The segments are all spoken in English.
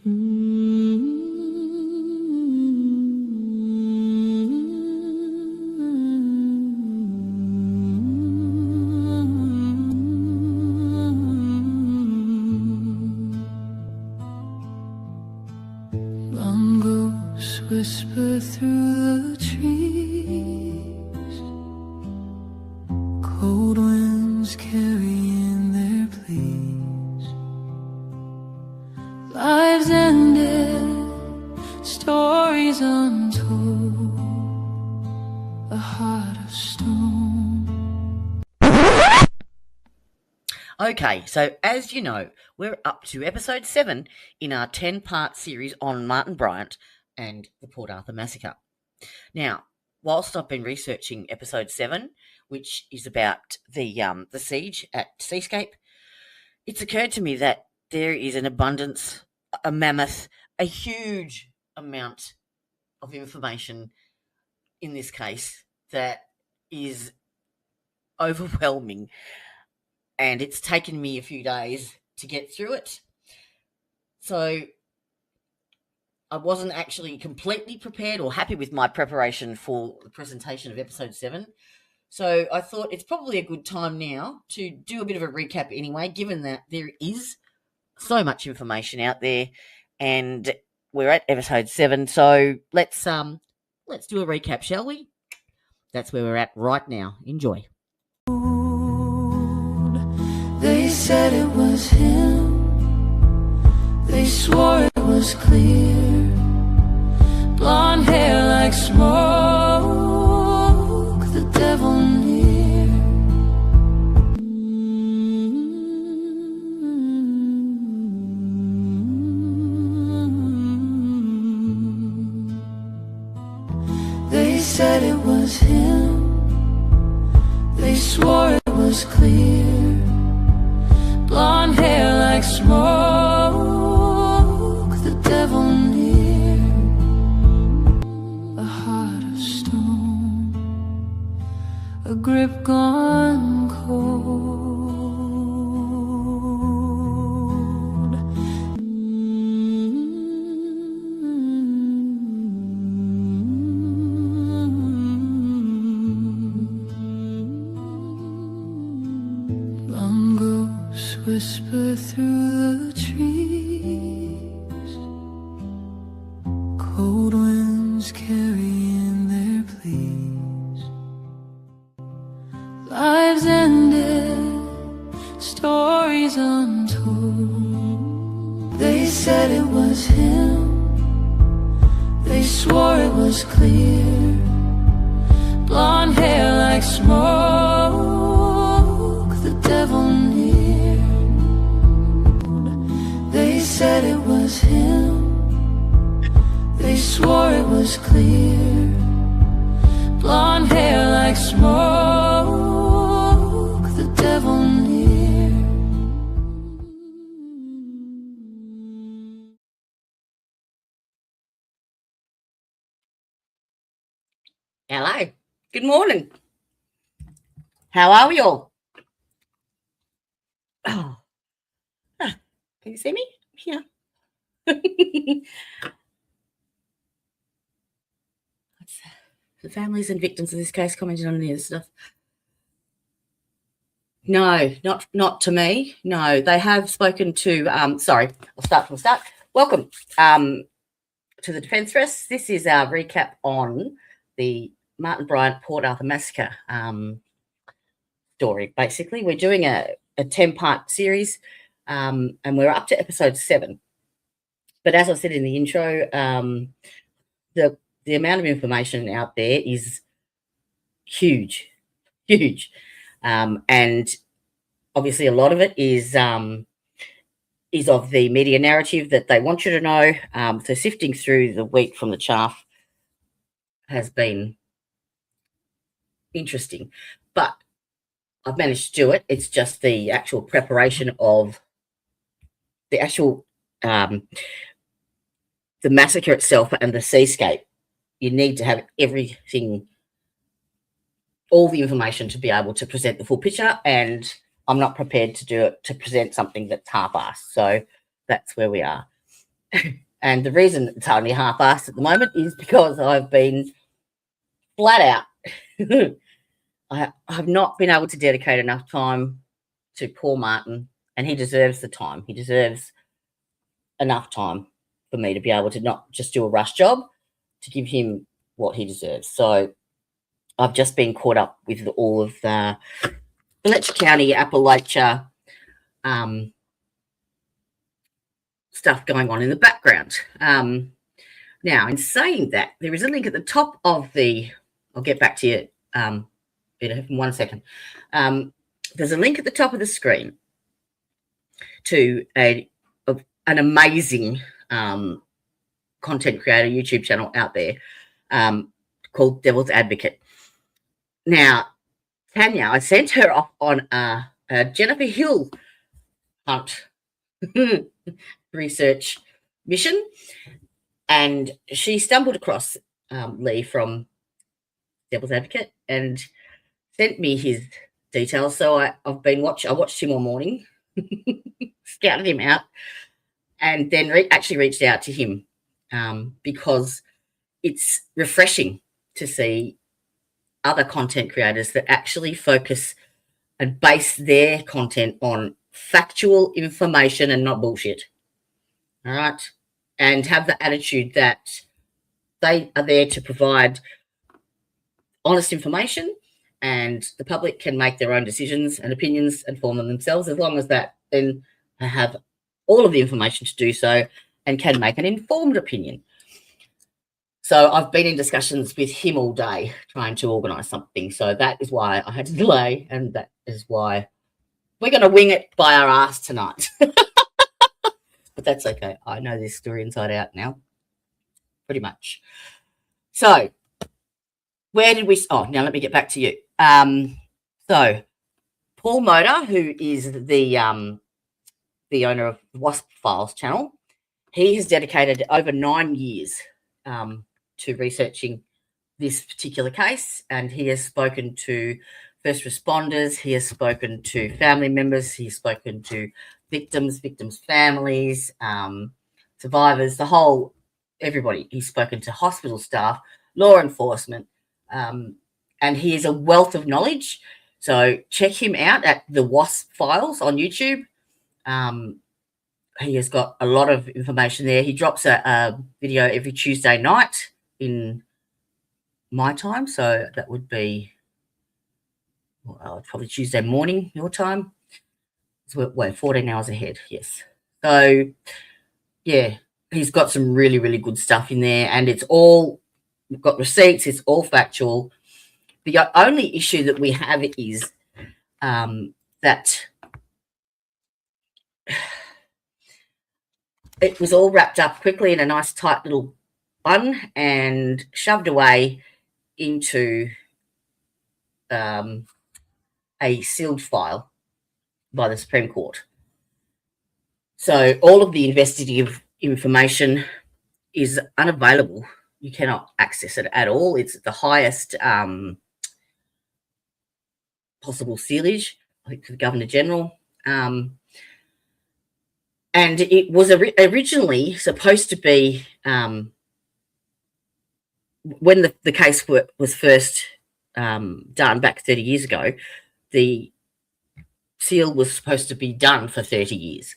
Long ghosts whisper through the trees, cold winds carrying their pleas. Lives ended, stories untold, a heart of stone. Okay, so as you know, we're up to episode 7 in our 10-part series on Martin Bryant and the Port Arthur Massacre. Now, whilst I've been researching episode 7, which is about the siege at Seascape, it's occurred to me that there is an abundance, a mammoth, a huge amount of information in this case that is overwhelming, and it's taken me a few days to get through it. So I wasn't actually completely prepared or happy with my preparation for the presentation of episode 7. So I thought it's probably a good time now to do a bit of a recap anyway, given that there is so much information out there and we're at episode 7. So let's do a recap, shall we? That's where we're at right now. Enjoy. They said it was him, they swore it was clear, blonde hair like smoke, the devil near. They said it was him, they swore it was clear, blonde hair like smoke, the devil near, a heart of stone, a grip gone cold. Long ghosts whisper through the trees, cold winds carrying their pleas. Lives ended, stories untold. They said it was him, they swore it was clear, blonde hair like smoke, the devil near. They said it was him, they swore it was clear, blonde hair like smoke, the devil near. Hello. Good morning. How are we all? Oh. Can you see me? Yeah. The families and victims of this case commented on any of this stuff. No, not to me. No, they have spoken to, sorry, I'll start from the start. Welcome to the Defence Press. This is our recap on the Martin Bryant Port Arthur Massacre story. Basically, we're doing a 10-part series, and we're up to episode 7. But as I said in the intro, the amount of information out there is huge. And obviously a lot of it is of the media narrative that they want you to know. So sifting through the wheat from the chaff has been interesting. But I've managed to do it. It's just the actual preparation of the actual the massacre itself and the seascape. You need to have everything, all the information to be able to present the full picture, and I'm not prepared to do it, to present something that's half-assed. So that's where we are. And the reason it's only half-assed at the moment is because I've been flat out. I have not been able to dedicate enough time to poor Martin, and he deserves the time. He deserves enough time for me to be able to not just do a rush job, to give him what he deserves. So I've just been caught up with all of the Fletcher County, Appalachia stuff going on in the background. Now, in saying that, there is a link at the top of the, I'll get back to you in 1 second. There's a link at the top of the screen to an amazing content creator YouTube channel out there called Devil's Advocate. Now, Tanya, I sent her off on a Jennifer Hill hunt research mission, and she stumbled across Lee from Devil's Advocate and sent me his details. So I watched him all morning, scouted him out, and then actually reached out to him because it's refreshing to see other content creators that actually focus and base their content on factual information and not bullshit. All right. And have the attitude that they are there to provide honest information, and the public can make their own decisions and opinions and form them themselves, as long as that then have all of the information to do so and can make an informed opinion. So I've been in discussions with him all day trying to organise something. So that is why I had to delay, and that is why we're going to wing it by our ass tonight. But that's okay. I know this story inside out now, pretty much. So where did we... Oh, now let me get back to you. So Paul Motor, who is the owner of the Wasp Files channel, he has dedicated over 9 years to researching this particular case, and he has spoken to first responders, he has spoken to family members, he's spoken to victims' families, survivors, everybody. He's spoken to hospital staff, law enforcement, and he is a wealth of knowledge. So check him out at the Wasp Files on YouTube. He has got a lot of information there. He drops a video every Tuesday night in my time, so that would be probably Tuesday morning your time. So we're 14 hours ahead, yes. So yeah, he's got some really, really good stuff in there, and it's all got receipts. It's all factual. The only issue that we have is that it was all wrapped up quickly in a nice tight little bun and shoved away into a sealed file by the Supreme Court. So all of the investigative information is unavailable. You cannot access it at all. It's the highest possible sealage, I think, to the Governor General. And it was originally supposed to be, when the case was first done back 30 years ago, the seal was supposed to be done for 30 years,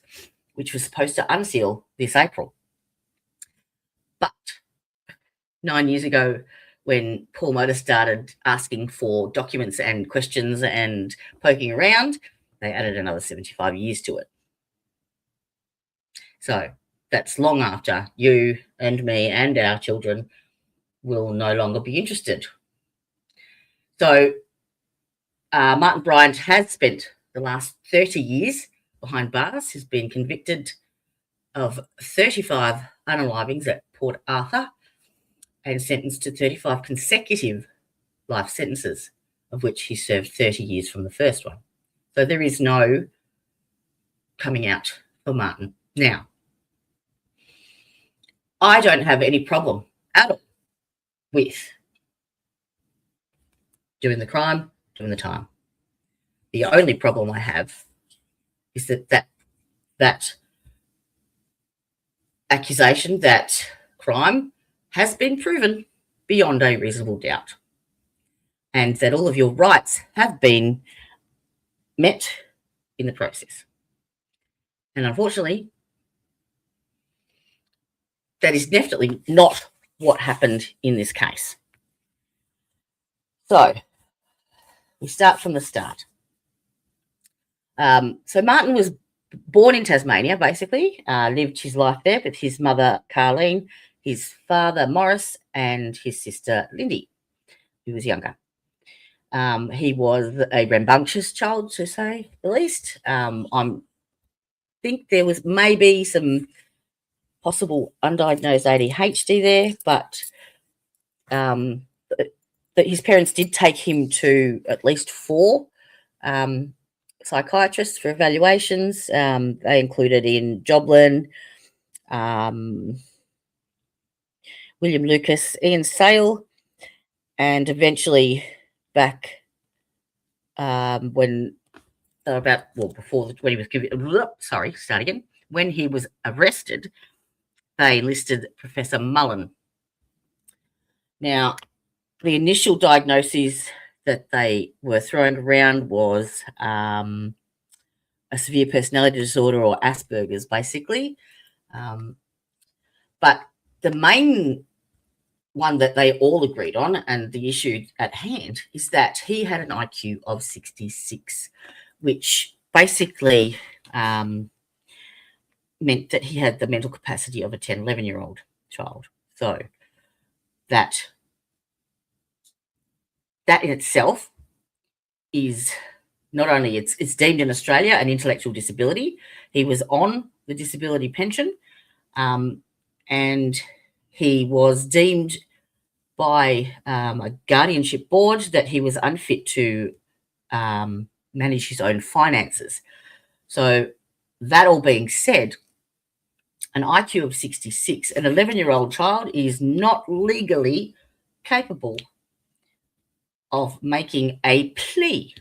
which was supposed to unseal this April. But 9 years ago, when Paul Motor started asking for documents and questions and poking around, they added another 75 years to it. So that's long after you and me and our children will no longer be interested. So Martin Bryant has spent the last 30 years behind bars. He's been convicted of 35 unalivings at Port Arthur and sentenced to 35 consecutive life sentences, of which he served 30 years from the first one. So there is no coming out for Martin. Now, I don't have any problem at all with doing the crime, doing the time. The only problem I have is that accusation that crime has been proven beyond a reasonable doubt, and that all of your rights have been met in the process. And unfortunately, that is definitely not what happened in this case. So we start from the start. So Martin was born in Tasmania, basically, lived his life there with his mother, Carleen, his father, Morris, and his sister, Lindy, who was younger. He was a rambunctious child, to say the least. I think there was maybe some possible undiagnosed ADHD there, but that his parents did take him to at least 4 psychiatrists for evaluations. They included in Joblin, William Lucas, Ian Sale, and eventually back when he was given, when he was arrested, they listed Professor Mullen. Now, the initial diagnoses that they were throwing around was a severe personality disorder, or Asperger's, basically. But the main one that they all agreed on, and the issue at hand, is that he had an IQ of 66, which basically meant that he had the mental capacity of a 10, 11-year-old child. So that in itself is not only, it's deemed in Australia an intellectual disability. He was on the disability pension, and he was deemed by a guardianship board that he was unfit to manage his own finances. So that all being said, an IQ of 66, an 11-year-old child is not legally capable of making a plea,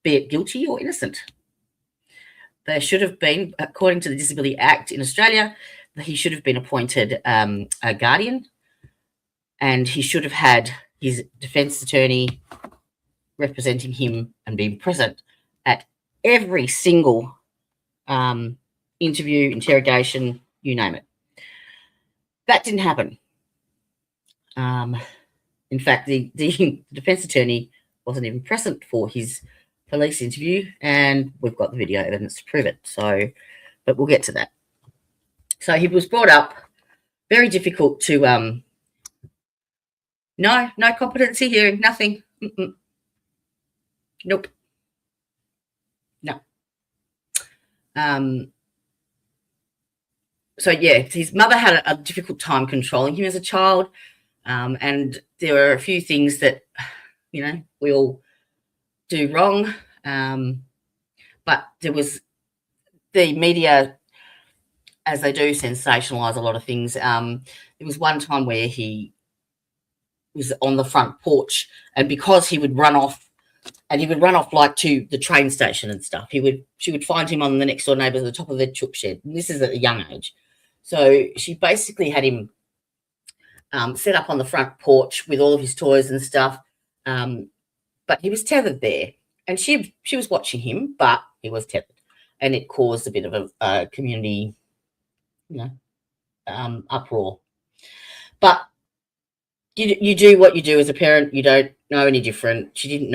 be it guilty or innocent. There should have been, according to the Disability Act in Australia, he should have been appointed a guardian, and he should have had his defence attorney representing him and being present at every single interview, interrogation, you name it. That didn't happen. In fact, the defence attorney wasn't even present for his police interview, and we've got the video evidence to prove it. So, but we'll get to that. So he was brought up very difficult to no competency hearing, nothing. Nope. No. So yeah, his mother had a difficult time controlling him as a child, and there were a few things that, we all do wrong, but there was the media, as they do, sensationalize a lot of things. There was one time where he was on the front porch, and because he would run off, like to the train station and stuff, she would find him on the next door neighbours at the top of their chook shed. And this is at a young age. So she basically had him set up on the front porch with all of his toys and stuff. But he was tethered there, and she was watching him, but he was tethered, and it caused a bit of a community, uproar. But you do what you do as a parent. You don't know any different. She didn't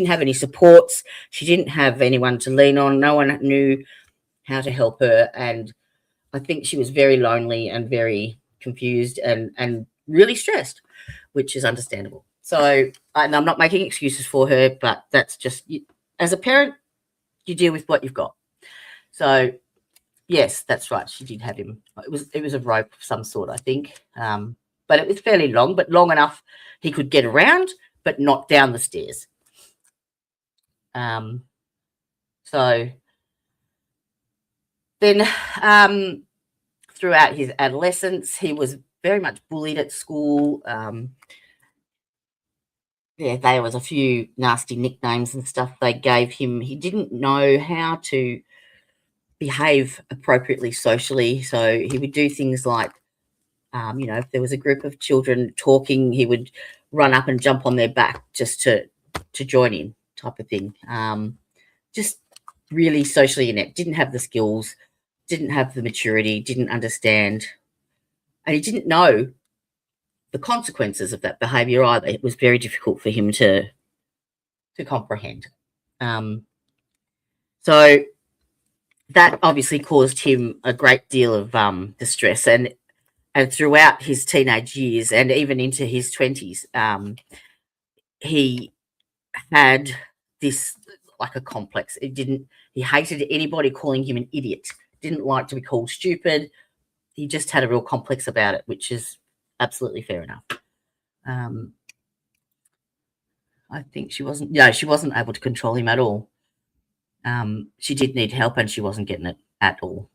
have any supports. She didn't have anyone to lean on. No one knew how to help her, and I think she was very lonely and very confused and really stressed, which is understandable. So, and I'm not making excuses for her, but that's just, as a parent, you deal with what you've got. So, yes, that's right. She did have him. It was a rope of some sort, I think, but it was fairly long, but long enough he could get around, but not down the stairs. So then, throughout his adolescence, he was very much bullied at school. There was a few nasty nicknames and stuff they gave him. He didn't know how to behave appropriately socially. So he would do things like, if there was a group of children talking, he would run up and jump on their back just to join in, type of thing. Just really socially inept, didn't have the skills, didn't have the maturity, didn't understand, and he didn't know the consequences of that behaviour either. It was very difficult for him to comprehend. So that obviously caused him a great deal of distress, and throughout his teenage years and even into his 20s, he had this, like, a complex. He hated anybody calling him an idiot, didn't like to be called stupid. He just had a real complex about it, which is absolutely fair enough. I think she wasn't able to control him at all. She did need help, and she wasn't getting it at all.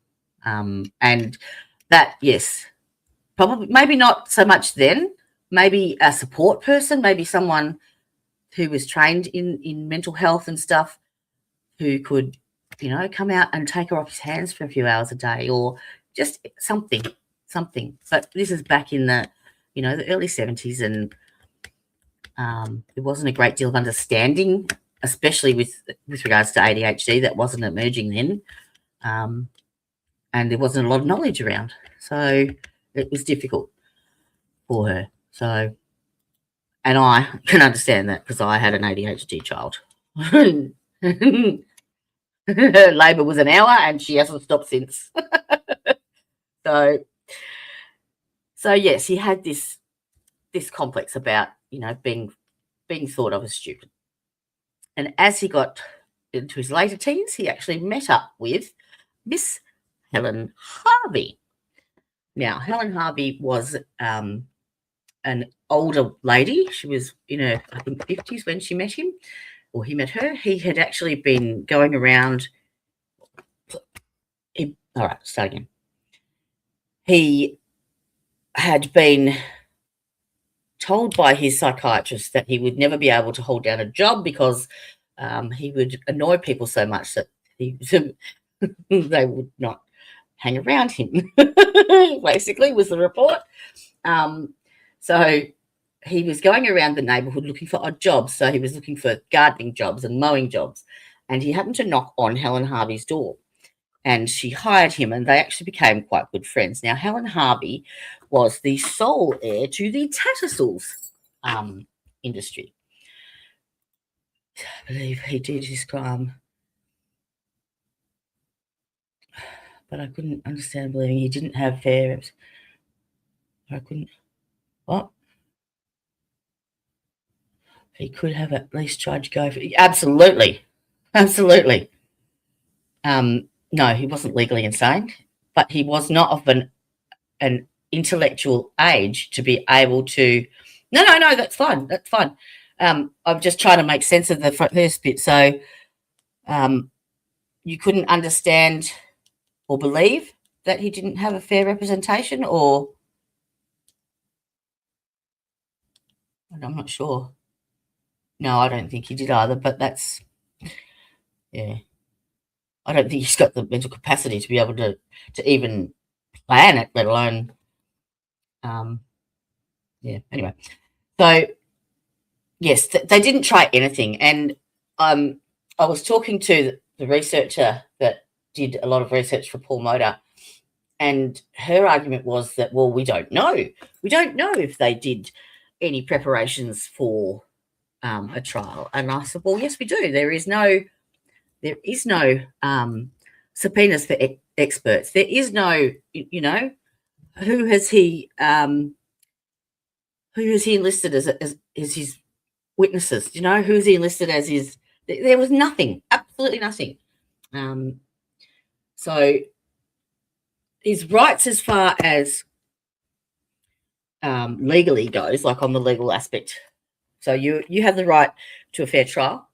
And that, yes, probably, maybe not so much then, maybe a support person, maybe someone who was trained in mental health and stuff, who could, come out and take her off his hands for a few hours a day, or just something. But this is back in the, the early 70s, and there wasn't a great deal of understanding, especially with regards to ADHD. That wasn't emerging then. And there wasn't a lot of knowledge around. So it was difficult for her. So, and I can understand that, because I had an ADHD child. Labour was an hour, and she hasn't stopped since. So yes, he had this complex about, being thought of as stupid. And as he got into his later teens, he actually met up with Miss Helen Harvey. Now, Helen Harvey was an older lady. She was in her, I think, 50s when she met him, or he met her. He had actually been going around. All right, start again. He had been told by his psychiatrist that he would never be able to hold down a job, because he would annoy people so much that they would not hang around him, basically, was the report. So he was going around the neighbourhood looking for odd jobs. So he was looking for gardening jobs and mowing jobs. And he happened to knock on Helen Harvey's door, and she hired him, and they actually became quite good friends. Now, Helen Harvey was the sole heir to the Tattersalls industry. I believe he did his crime, but I couldn't understand believing he didn't have fair. I couldn't. What? He could have at least tried to go for. Absolutely. No, he wasn't legally insane, but he was not of an intellectual age to be able to. No, that's fine. I'm just trying to make sense of the first bit. So, you couldn't understand or believe that he didn't have a fair representation, or I'm not sure. No, I don't think he did either, but that's, yeah. I don't think he's got the mental capacity to be able to even plan it, let alone, yeah, anyway. So, yes, they didn't try anything. And I was talking to the researcher that did a lot of research for Paul Motor, and her argument was that, well, we don't know. We don't know if they did any preparations for a trial. And I said, well, yes, we do. There is no subpoenas for experts. There is no, who has he enlisted as his witnesses? Who's he enlisted as his? There was nothing, absolutely nothing. So his rights, as far as legally goes, like on the legal aspect. So you have the right to a fair trial.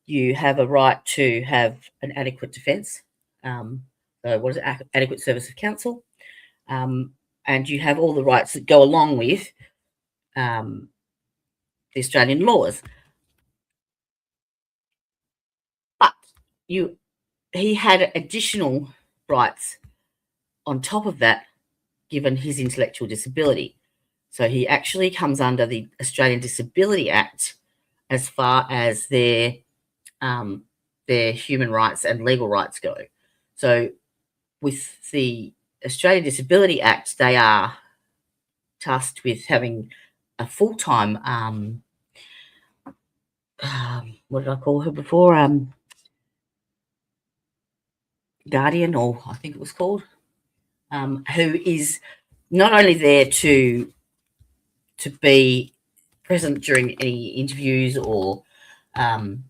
You have a right to have an adequate defence. Adequate service of counsel, and you have all the rights that go along with the Australian laws. But he had additional rights on top of that, given his intellectual disability. So he actually comes under the Australian Disability Act as far as their human rights and legal rights go. So with the Australian Disability Act, they are tasked with having a full-time, what did I call her before? Guardian, or I think it was called, who is not only there to be present during any interviews or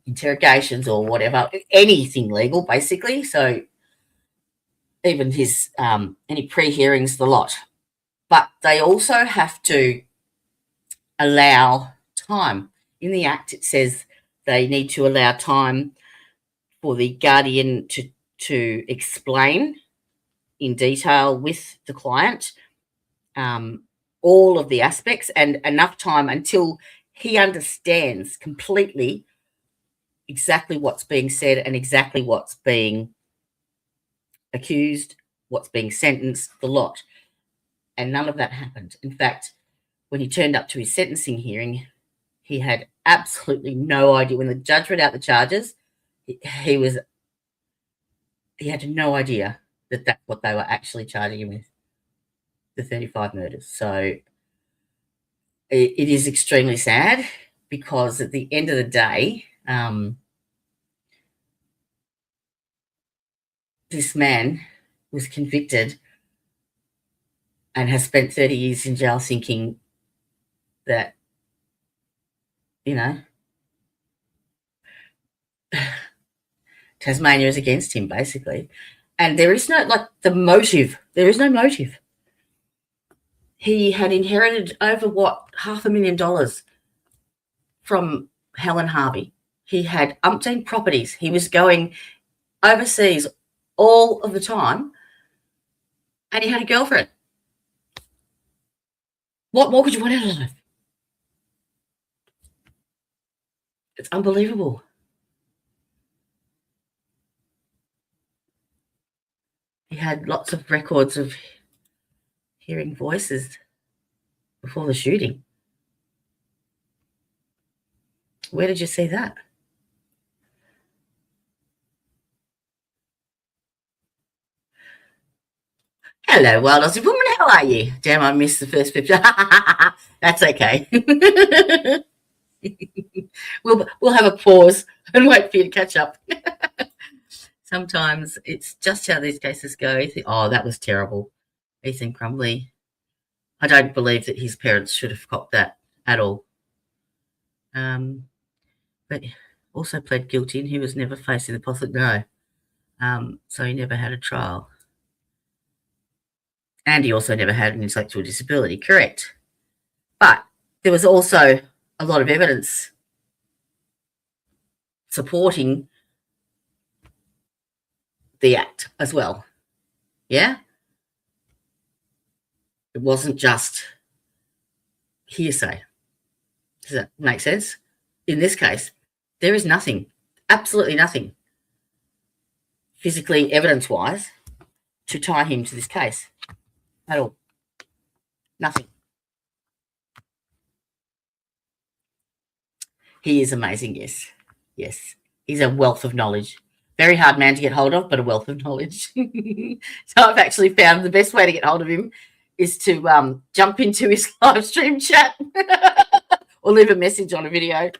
interrogations or whatever, anything legal, basically. So even his any pre-hearings, the lot. But they also have to allow time. In the Act, it says they need to allow time for the guardian to explain in detail with the client all of the aspects, and enough time until he understands completely exactly what's being said and exactly what's being accused, what's being sentenced, the lot. And none of that happened. In fact, when he turned up to his sentencing hearing, he had absolutely no idea. When the judge read out the charges, he had no idea that that's what they were actually charging him with, the 35 murders. So it is extremely sad, because at the end of the day, this man was convicted and has spent 30 years in jail, thinking that, Tasmania is against him, basically. And there is no, motive. There is no motive. He had inherited over, $500,000 from Helen Harvey. He had umpteen properties. He was going overseas all of the time, and he had a girlfriend. What more could you want out of life? It's unbelievable. He had lots of records of hearing voices before the shooting. Where did you see that? Hello, Wild Aussie Woman. How are you? Damn, I missed the first 50. That's okay. We'll have a pause and wait for you to catch up. Sometimes it's just how these cases go. You think, oh, that was terrible. Ethan Crumbley. I don't believe that his parents should have copped that at all. But also pled guilty, and he was never facing the possibility. So he never had a trial. And he also never had an intellectual disability, correct. But there was also a lot of evidence supporting the act as well. Yeah? It wasn't just hearsay. Does that make sense? In this case, there is nothing, absolutely nothing, physically, evidence-wise, to tie him to this case at all. Nothing. He is amazing, yes. Yes. He's a wealth of knowledge. Very hard man to get hold of, but a wealth of knowledge. So I've actually found the best way to get hold of him is to jump into his live stream chat or leave a message on a video.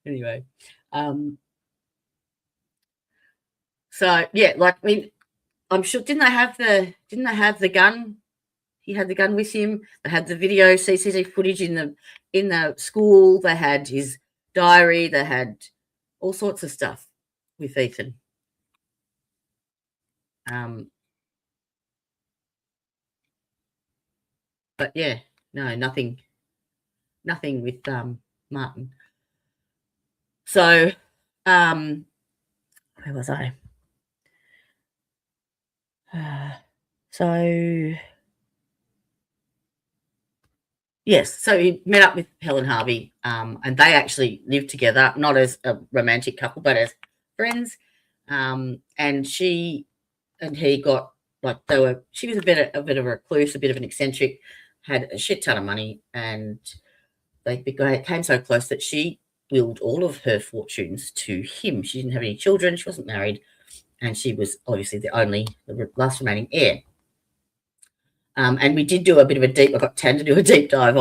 Anyway, so yeah, I'm sure didn't they have the gun? He had the gun with him. They had the video CCTV footage in the school. They had his diary. They had all sorts of stuff with Ethan. But yeah, no, nothing with Martin. So, where was I? Yes, so he met up with Helen Harvey, and they actually lived together, not as a romantic couple, but as friends. And she and he got she was a bit of a recluse, a bit of an eccentric, had a shit ton of money, and they came so close that she willed all of her fortunes to him. She didn't have any children, she wasn't married, and she was obviously the last remaining heir. And we did do I got Tan to do a deep dive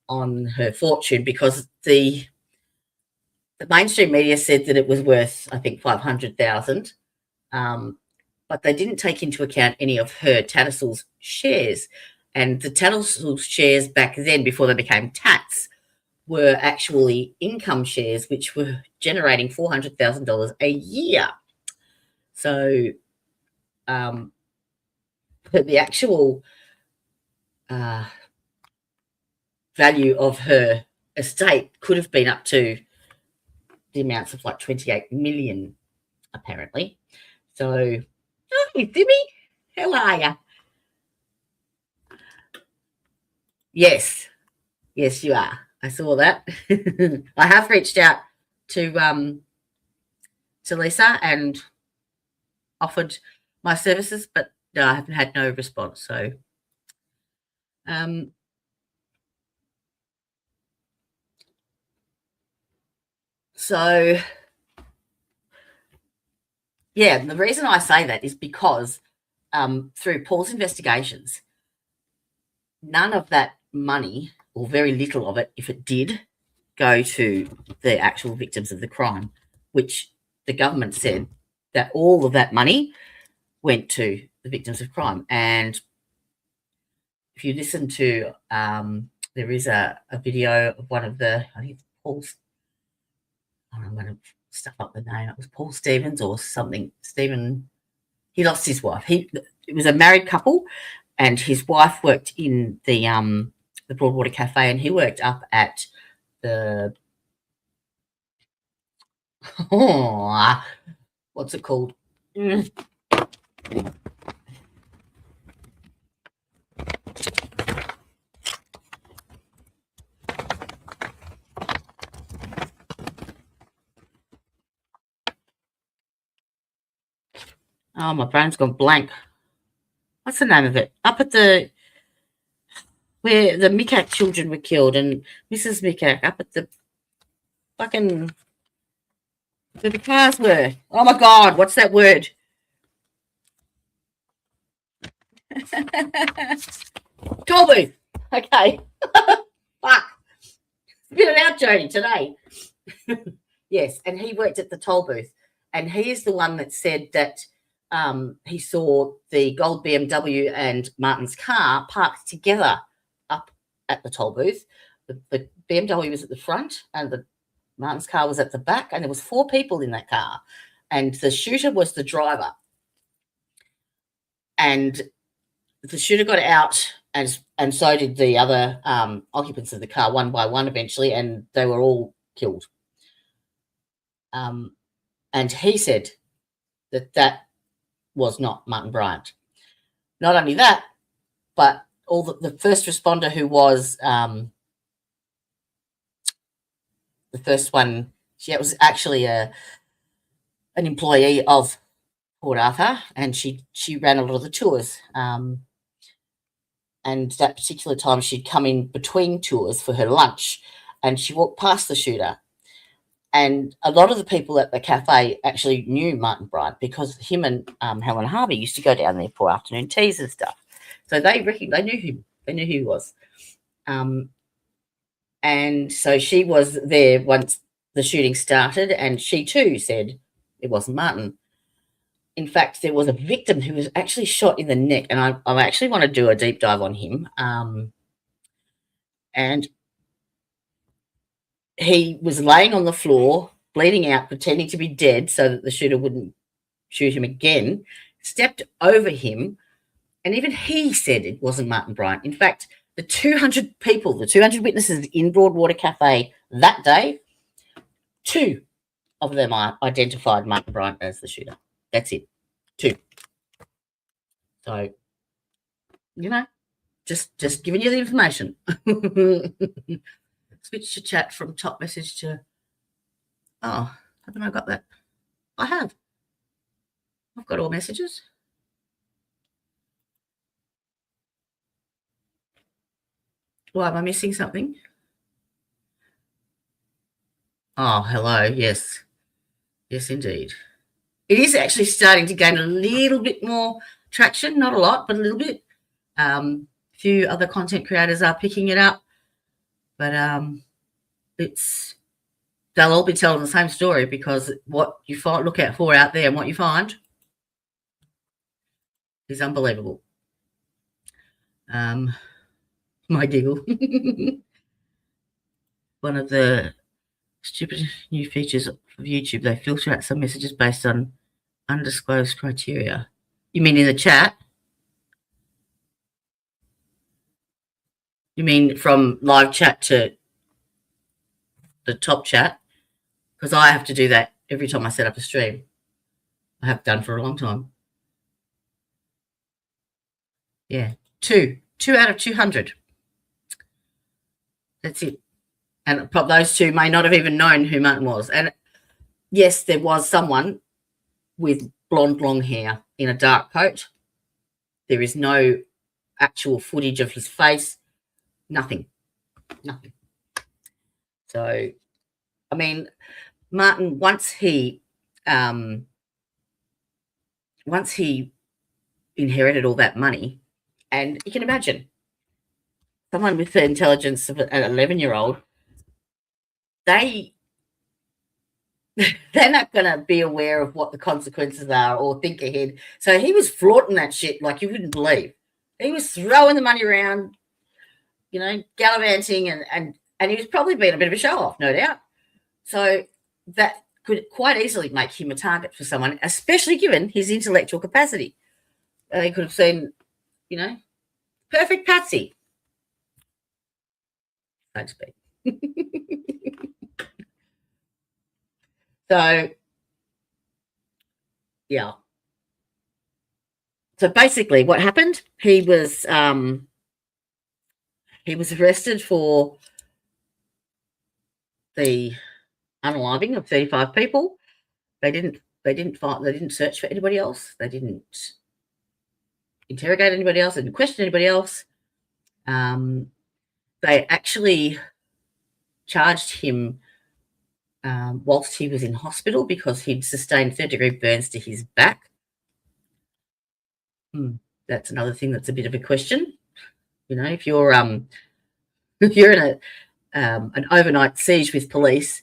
on her fortune, because the mainstream media said that it was worth, I think, 500,000, but they didn't take into account any of her Tattersalls shares. And the Tattersalls shares back then, before they became Tats, were actually income shares, which were generating $400,000 a year. So the actual value of her estate could have been up to the amounts of like 28 million, apparently. So, hi, Timmy, how are you? Yes, you are. I saw that. I have reached out to Lisa and offered my services, but no, I haven't had no response. So, yeah, the reason I say that is because through Paul's investigations, none of that money, or very little of it, if it did, go to the actual victims of the crime, which the government said that all of that money went to the victims of crime. And if you listen to, there is a video of one of the, I think it's Paul's, I'm going to stuff up the name, it was Paul Stevens or something, Stephen, he lost his wife. It was a married couple, and his wife worked in the Broadwater Cafe, and he worked up at the what's it called? Oh, my brain's gone blank. What's the name of it? Up at where the Mikak children were killed, and Mrs. Mikak, up at the fucking where the cars were. Oh my God, what's that word? Toll booth. Okay. Fuck. It's been an out journey today. Yes, and he worked at the toll booth, and he is the one that said that he saw the gold BMW and Martin's car parked together up at the toll booth. The BMW was at the front, and the Martin's car was at the back, and there was 4 people in that car, and the shooter was the driver. And the shooter got out, and so did the other occupants of the car, one by one eventually, and they were all killed. And he said that was not Martin Bryant. Not only that, but all the first responder who was the first one, she was actually an employee of Port Arthur, and she ran a lot of the tours. And that particular time, she'd come in between tours for her lunch, and she walked past the shooter. And a lot of the people at the cafe actually knew Martin Bryant, because him and Helen Harvey used to go down there for afternoon teas and stuff. So they knew him. They knew who he was. And so she was there once the shooting started, and she too said it wasn't Martin. In fact, there was a victim who was actually shot in the neck, and I actually want to do a deep dive on him. And he was laying on the floor, bleeding out, pretending to be dead so that the shooter wouldn't shoot him again, stepped over him, and even he said it wasn't Martin Bryant. In fact, the 200 people, the 200 witnesses in Broadwater Cafe that day, 2 of them identified Martin Bryant as the shooter. That's it. 2. So, just giving you the information. Switch to chat from top message to, haven't I got that? I have. I've got all messages. Why, am I missing something? Oh, hello. Yes. Yes, indeed. It is actually starting to gain a little bit more traction. Not a lot, but a little bit. A few other content creators are picking it up. But they'll all be telling the same story, because what you look out for out there and what you find is unbelievable. My giggle. One of the stupid new features of YouTube, they filter out some messages based on undisclosed criteria. You mean in the chat? You mean from live chat to the top chat? Because I have to do that every time I set up a stream. I have done for a long time. Yeah, two out of 200. That's it. And those two may not have even known who Martin was. And yes, there was someone with blonde long hair in a dark coat. There is no actual footage of his face. Nothing. So, I mean, Martin, once he inherited all that money, and you can imagine someone with the intelligence of an 11-year-old, they're not going to be aware of what the consequences are or think ahead. So he was flaunting that shit like you wouldn't believe. He was throwing the money around, gallivanting, and he was probably being a bit of a show-off, no doubt. So that could quite easily make him a target for someone, especially given his intellectual capacity. They could have seen, perfect patsy, so to speak. So, yeah. So basically what happened, he was arrested for the unaliving of 35 people. They didn't search for anybody else. They didn't interrogate anybody else. They didn't question anybody else. They actually charged him whilst he was in hospital because he'd sustained third-degree burns to his back. That's another thing that's a bit of a question. If you're in an overnight siege with police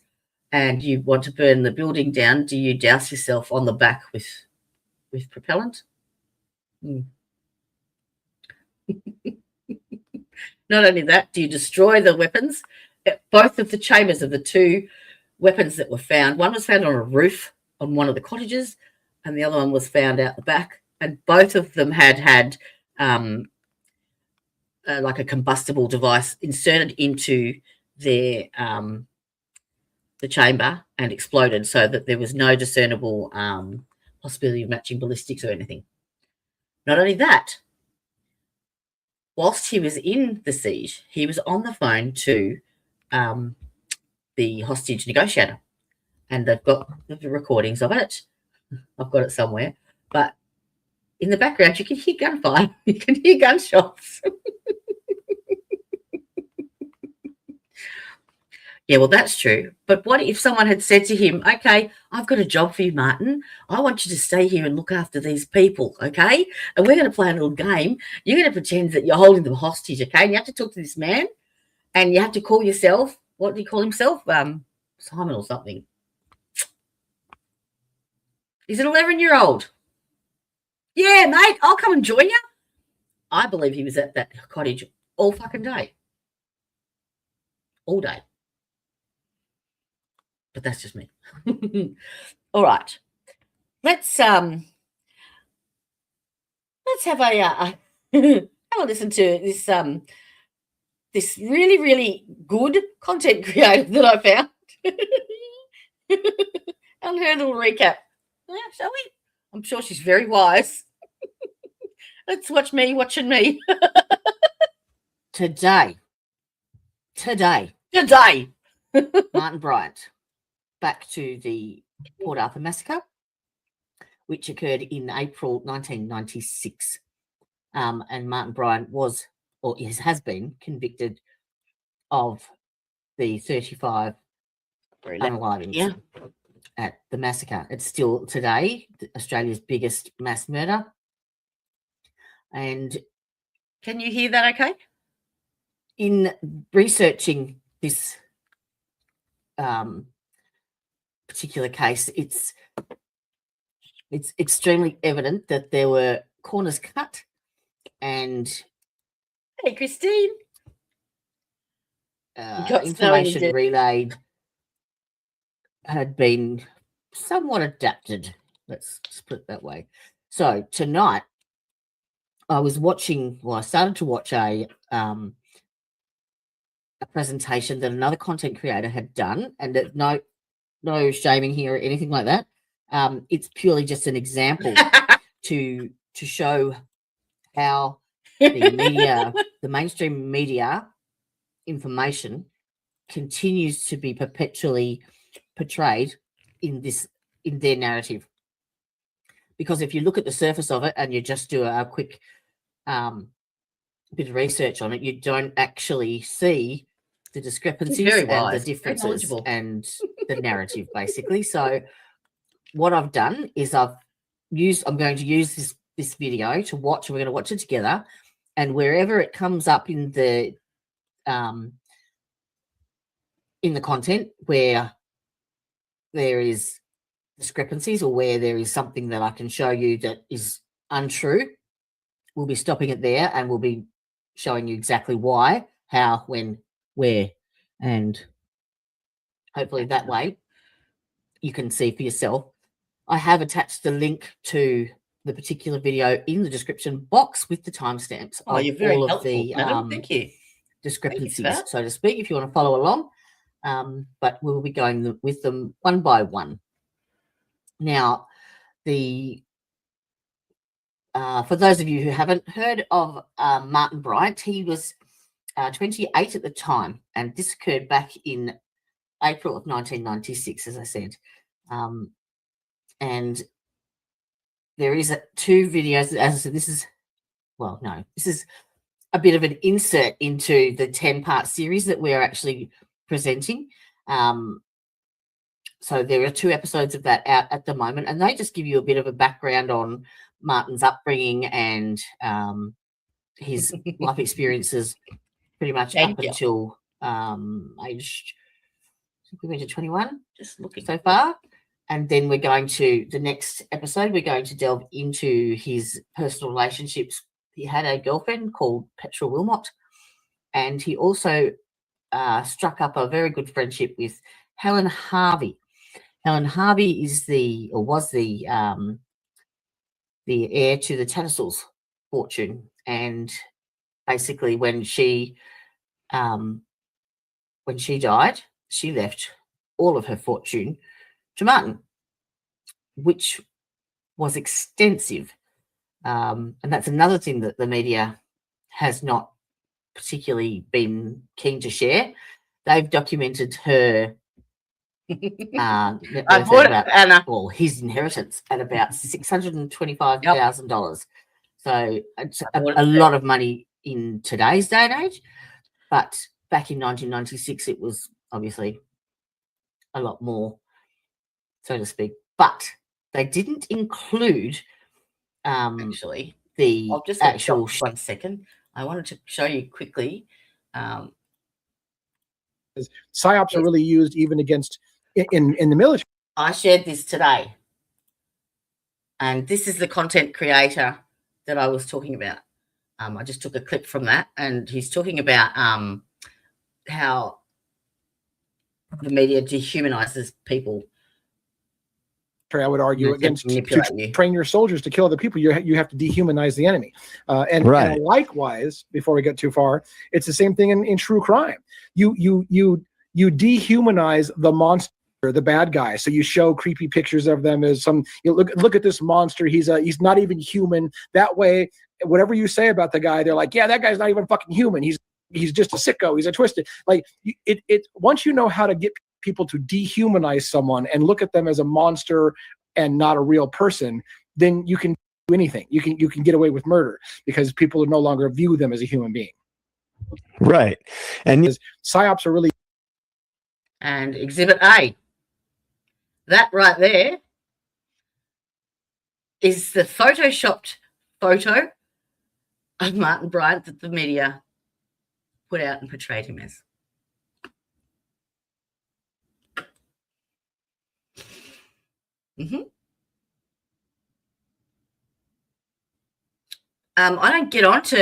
and you want to burn the building down, do you douse yourself on the back with propellant? Not only that, do you destroy the weapons? Both of the chambers of the two weapons that were found, one was found on a roof on one of the cottages and the other one was found out the back, and both of them had like a combustible device inserted into their the chamber and exploded, so that there was no discernible possibility of matching ballistics or anything. Not only that, whilst he was in the siege, he was on the phone to the hostage negotiator, and they've got the recordings of it. I've got it somewhere, but in the background you can hear gunfire, you can hear gunshots. Yeah, well, that's true. But what if someone had said to him, okay, I've got a job for you, Martin. I want you to stay here and look after these people, okay? And we're going to play a little game. You're going to pretend that you're holding them hostage, okay? And you have to talk to this man, and you have to call yourself, what do you call himself? Simon or something. He's an 11-year-old. Yeah, mate, I'll come and join you. I believe he was at that cottage all fucking day. All day. But that's just me. All right. Let's have a listen to this this really, really good content creator that I found. And her little recap. Yeah, shall we? I'm sure she's very wise. Let's watch me watching me. Today. Martin Bryant. Back to the Port Arthur Massacre. which occurred in April 1996. And Martin Bryant was, or has been, convicted of the 35 unalivings at the massacre. It's still today Australia's biggest mass murder. And can you hear that okay? In researching this particular case, it's extremely evident that there were corners cut and hey Christine, information relayed had been somewhat adapted. Let's put it that way. So tonight I was watching, I started to watch a presentation that another content creator had done, and that no shaming here or anything like that. It's purely just an example to show how the media, the mainstream media information continues to be perpetually portrayed in their narrative. Because if you look at the surface of it and you just do a quick bit of research on it, you don't actually see the discrepancies and the differences and the narrative, basically. So what I've done is I'm going to use this video to watch, and we're going to watch it together, and wherever it comes up in the content where there is discrepancies or where there is something that I can show you that is untrue, we'll be stopping it there, and we'll be showing you exactly why, how, when, where, and hopefully that way you can see for yourself. I have attached the link to the particular video in the description box with the timestamps of you're very all helpful, of the madam. Thank you. discrepancies, so to speak, if you want to follow along. But we'll be going with them one by one. Now, for those of you who haven't heard of Martin Bryant, he was 28 at the time, and this occurred back in April of 1996, as I said. And there is two videos. As I said, this is a bit of an insert into the 10-part series that we're actually presenting. So there are 2 episodes of that out at the moment, and they just give you a bit of a background on Martin's upbringing and his life experiences pretty much up until age, I think we went to 21, just looking so far. And then we're going to, the next episode, we're going to delve into his personal relationships. He had a girlfriend called Petra Wilmot, and he also struck up a very good friendship with Helen Harvey. Helen Harvey was the heir to the Tattersalls fortune, and basically when she died, she left all of her fortune to Martin, which was extensive, and that's another thing that the media has not particularly been keen to share. They've documented her net worth his inheritance at about $625,000. So it's a lot of money in today's day and age, but back in 1996 it was obviously a lot more, so to speak. But they didn't include actually the I'll just actual 1 second. I wanted to show you quickly. PSYOPs are really used even against in the military. I shared this today, and this is the content creator that I was talking about. I just took a clip from that, and he's talking about how the media dehumanizes people. I would argue against to train your soldiers to kill other people. You have to dehumanize the enemy, and likewise, before we get too far, it's the same thing in true crime. You dehumanize the monster, the bad guy. So you show creepy pictures of them as some. You look at this monster. He's not even human. That way, whatever you say about the guy, they're like, yeah, that guy's not even fucking human. He's just a sicko. He's a twisted. Like it. Once you know how to get people to dehumanize someone and look at them as a monster and not a real person, then you can do anything. You can get away with murder because people no longer view them as a human being. Right. And PSYOPs are really. And Exhibit A, that right there is the photoshopped photo of Martin Bryant that the media put out and portrayed him as. I don't get onto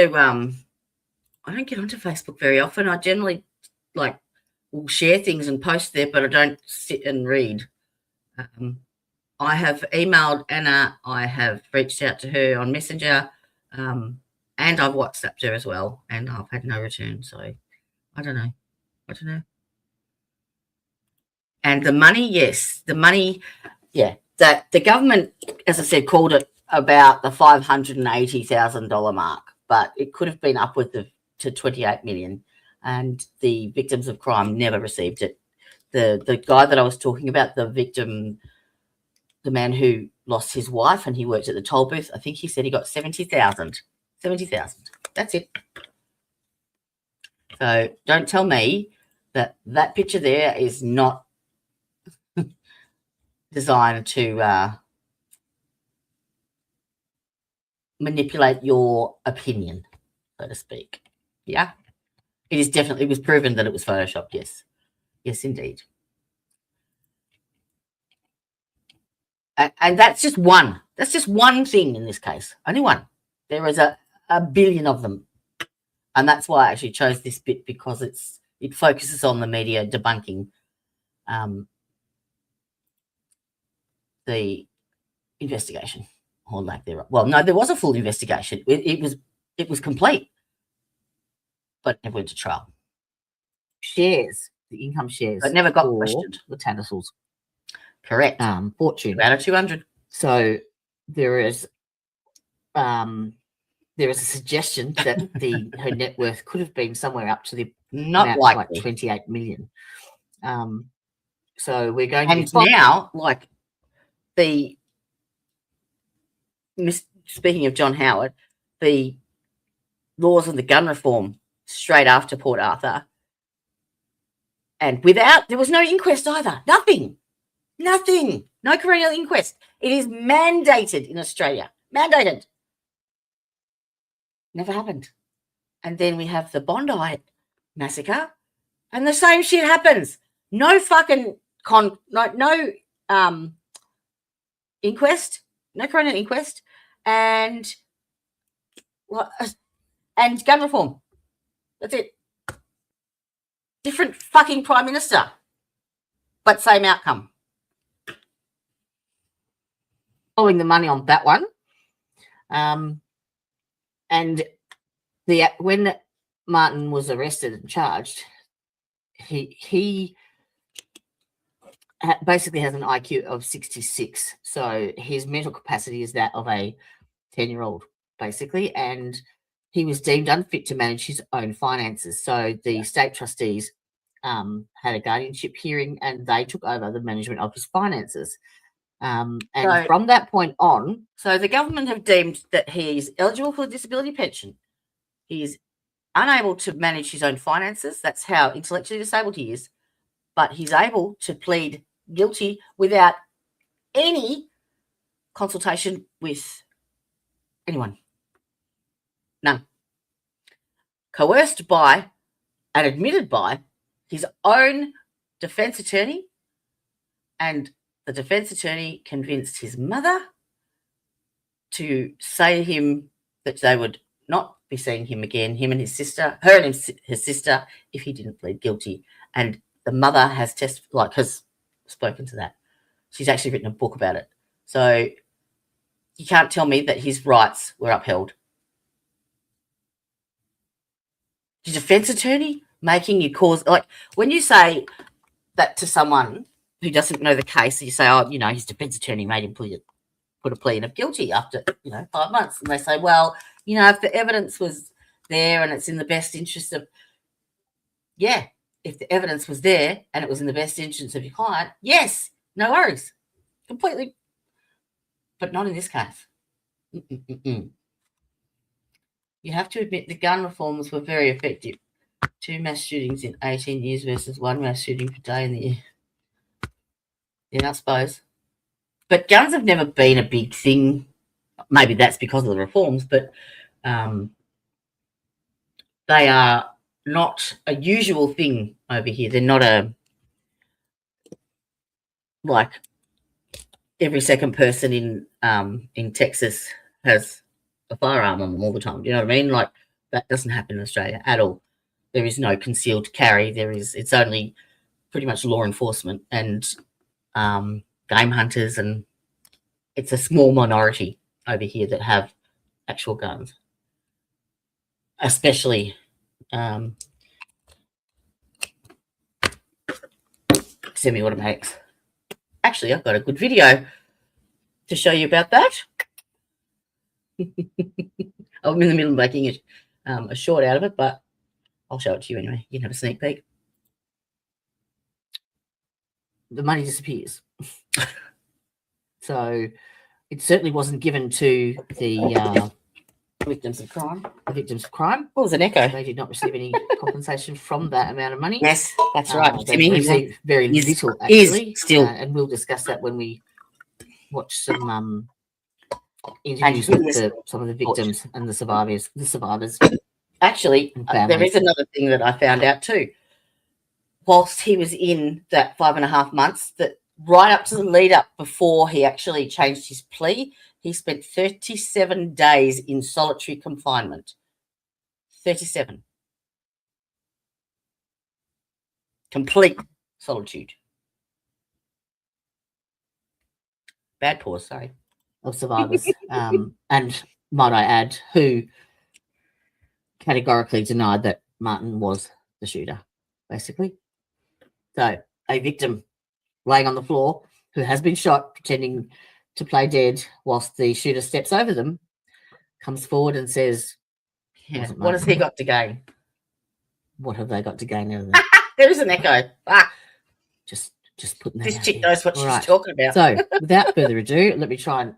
Facebook very often. I generally will share things and post there, but I don't sit and read. I have emailed Anna. I have reached out to her on Messenger, and I've WhatsApped her as well, and I've had no return. So I don't know. And the money, yes, that the government, as I said, called it about the $580,000 mark, but it could have been upwards to 28 million, and the victims of crime never received it. The guy that I was talking about, the victim, the man who lost his wife and he worked at the toll booth, I think he said he got 70,000. 70,000. That's it. So don't tell me that picture there is not designed to manipulate your opinion, so to speak. Yeah, it was proven that it was photoshopped. Yes, indeed. And that's just one. That's just one thing in this case. Only one. There is a billion of them, and that's why I actually chose this bit, because it focuses on the media debunking the investigation, or lack thereof. Well, no, there was a full investigation. It was complete, but never went to trial. Shares, the income shares, but never got questioned. The Tattersalls, correct. Fortune out of 200. So there is a suggestion that her net worth could have been somewhere up to the not like 28 million. So we're going to now, like, speaking of John Howard, the laws of the gun reform straight after Port Arthur, and there was no inquest either. Nothing, no coronial inquest. It is mandated in Australia. Mandated. Never happened. And then we have the Bondi massacre, and the same shit happens. No fucking no inquest, no coronial inquest, and gun reform. That's it. Different fucking prime minister, but same outcome. Following the money on that one, and when Martin was arrested and charged, he basically has an IQ of 66. So his mental capacity is that of a 10-year-old, basically. And he was deemed unfit to manage his own finances. So the state trustees had a guardianship hearing, and they took over the management of his finances. And from that point on, so the government have deemed that he's eligible for a disability pension. He's unable to manage his own finances. That's how intellectually disabled he is. But he's able to plead guilty without any consultation with anyone. None. Coerced by and admitted by his own defense attorney, and the defense attorney convinced his mother to say to him that they would not be seeing him again, him and his sister, her and his sister, if he didn't plead guilty. And the mother has has spoken to that. She's actually written a book about it. So you can't tell me that his rights were upheld. Your defense attorney making you cause, like, when you say that to someone who doesn't know the case, you say, oh, his defense attorney made him put a plea of guilty after 5 months, and they say, well, if the evidence was there and it's in the best interest of, if the evidence was there and it was in the best interest of your client, yes, no worries, completely, but not in this case. Mm-mm-mm-mm. You have to admit the gun reforms were very effective. 2 mass shootings in 18 years versus 1 mass shooting per day in the year. Yeah, I suppose. But guns have never been a big thing. Maybe that's because of the reforms, but they are not a usual thing over here. They're not like every second person in Texas has a firearm on them all the time. Do you know what I mean? Like that doesn't happen in Australia at all. There is no concealed carry. It's only pretty much law enforcement and game hunters, and it's a small minority over here that have actual guns, especially semi-automatics. Actually, I've got a good video to show you about that. I'm in the middle of making a short out of it, but I'll show it to you anyway. You can have a sneak peek. The money disappears. So it certainly wasn't given to the victims of crime. The victims of crime. What was an echo? They did not receive any compensation from that amount of money. Yes, that's right. They received very little, actually. Still. And we'll discuss that when we watch some interviews with some of the victims and the survivors. Actually, there is another thing that I found out too. Whilst he was in that 5.5 months, that right up to the lead up before he actually changed his plea, he spent 37 days in solitary confinement. 37. Complete solitude. Bad pause, sorry. Of survivors. And might I add, who categorically denied that Martin was the shooter, basically. So a victim laying on the floor who has been shot, pretending to play dead whilst the shooter steps over them, comes forward and says, what has he got to gain? What have they got to gain out of that? There is an echo. Just putting that This out chick there. knows what All she's right. talking about. So without further ado, let me try and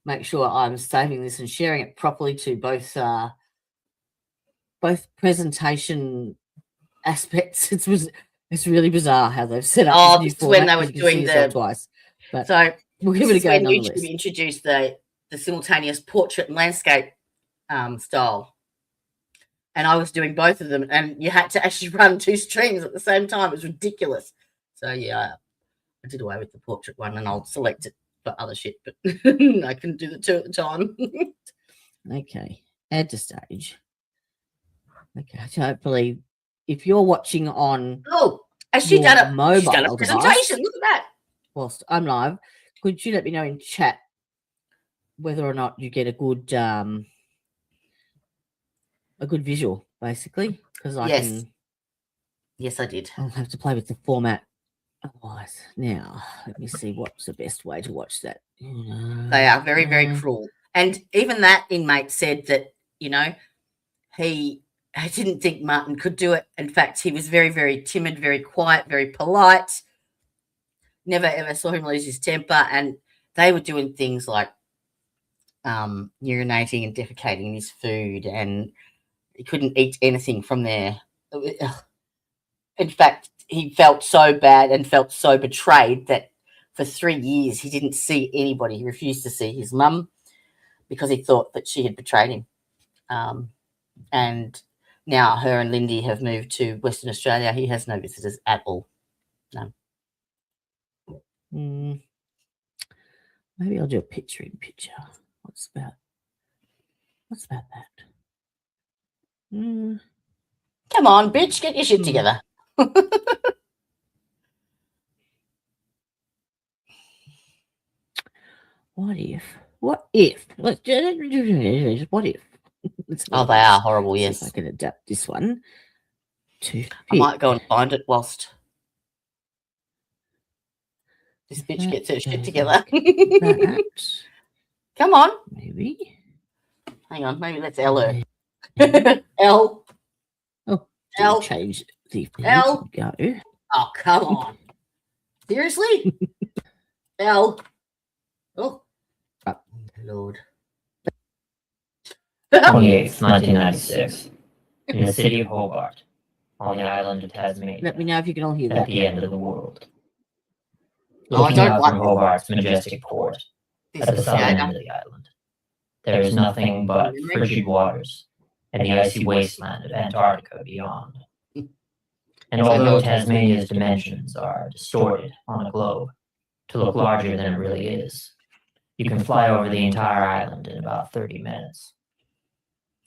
make sure I'm saving this and sharing it properly to both presentation aspects. It's really bizarre how they've set up this new when format. they were doing the twice. But so we'll give it a go when nonetheless. YouTube introduced the simultaneous portrait and landscape style, and I was doing both of them, and you had to actually run 2 streams at the same time. It was ridiculous. So yeah, I did away with the portrait one, and I'll select it for other shit, but I couldn't do the 2 at the time. Okay, add to stage. Okay, so hopefully, if you're watching on has she done a mobile presentation? device, Look at that. whilst I'm live, could you let me know in chat whether or not you get a good visual, basically? Because Yes, I did. I'll have to play with the format otherwise. Now, let me see what's the best way to watch that. They are very, very cruel. And even that inmate said that, he didn't think Martin could do it. In fact, he was very, very timid, very quiet, very polite. Never, ever saw him lose his temper. And they were doing things like urinating and defecating in his food, and he couldn't eat anything from there. In fact, he felt so bad and felt so betrayed that for 3 years he didn't see anybody. He refused to see his mum because he thought that she had betrayed him. And now her and Lindy have moved to Western Australia. He has no visitors at all. No. Maybe I'll do a picture-in-picture. What's about that? Come on, bitch, get your shit together. What if? What if? Oh, they are horrible, yes. See if I can adapt this one to fit. I might go and find it whilst this bitch gets her shit together. That. Come on. Maybe. Hang on, maybe let's L her. L. Oh, L. Change the L. Go. Oh, come on. Seriously? L. Oh. Lord. 28th, 1996, in the city of Hobart, on the island of Tasmania, Let me know if you can all hear at that. the end of the world. Oh, I Looking don't out like from Hobart's majestic port, this at the southern creator. end of the island, there is nothing but frigid waters and the icy wasteland of Antarctica beyond. And although Tasmania's dimensions are distorted on a globe to look larger than it really is, you can fly over the entire island in about 30 minutes.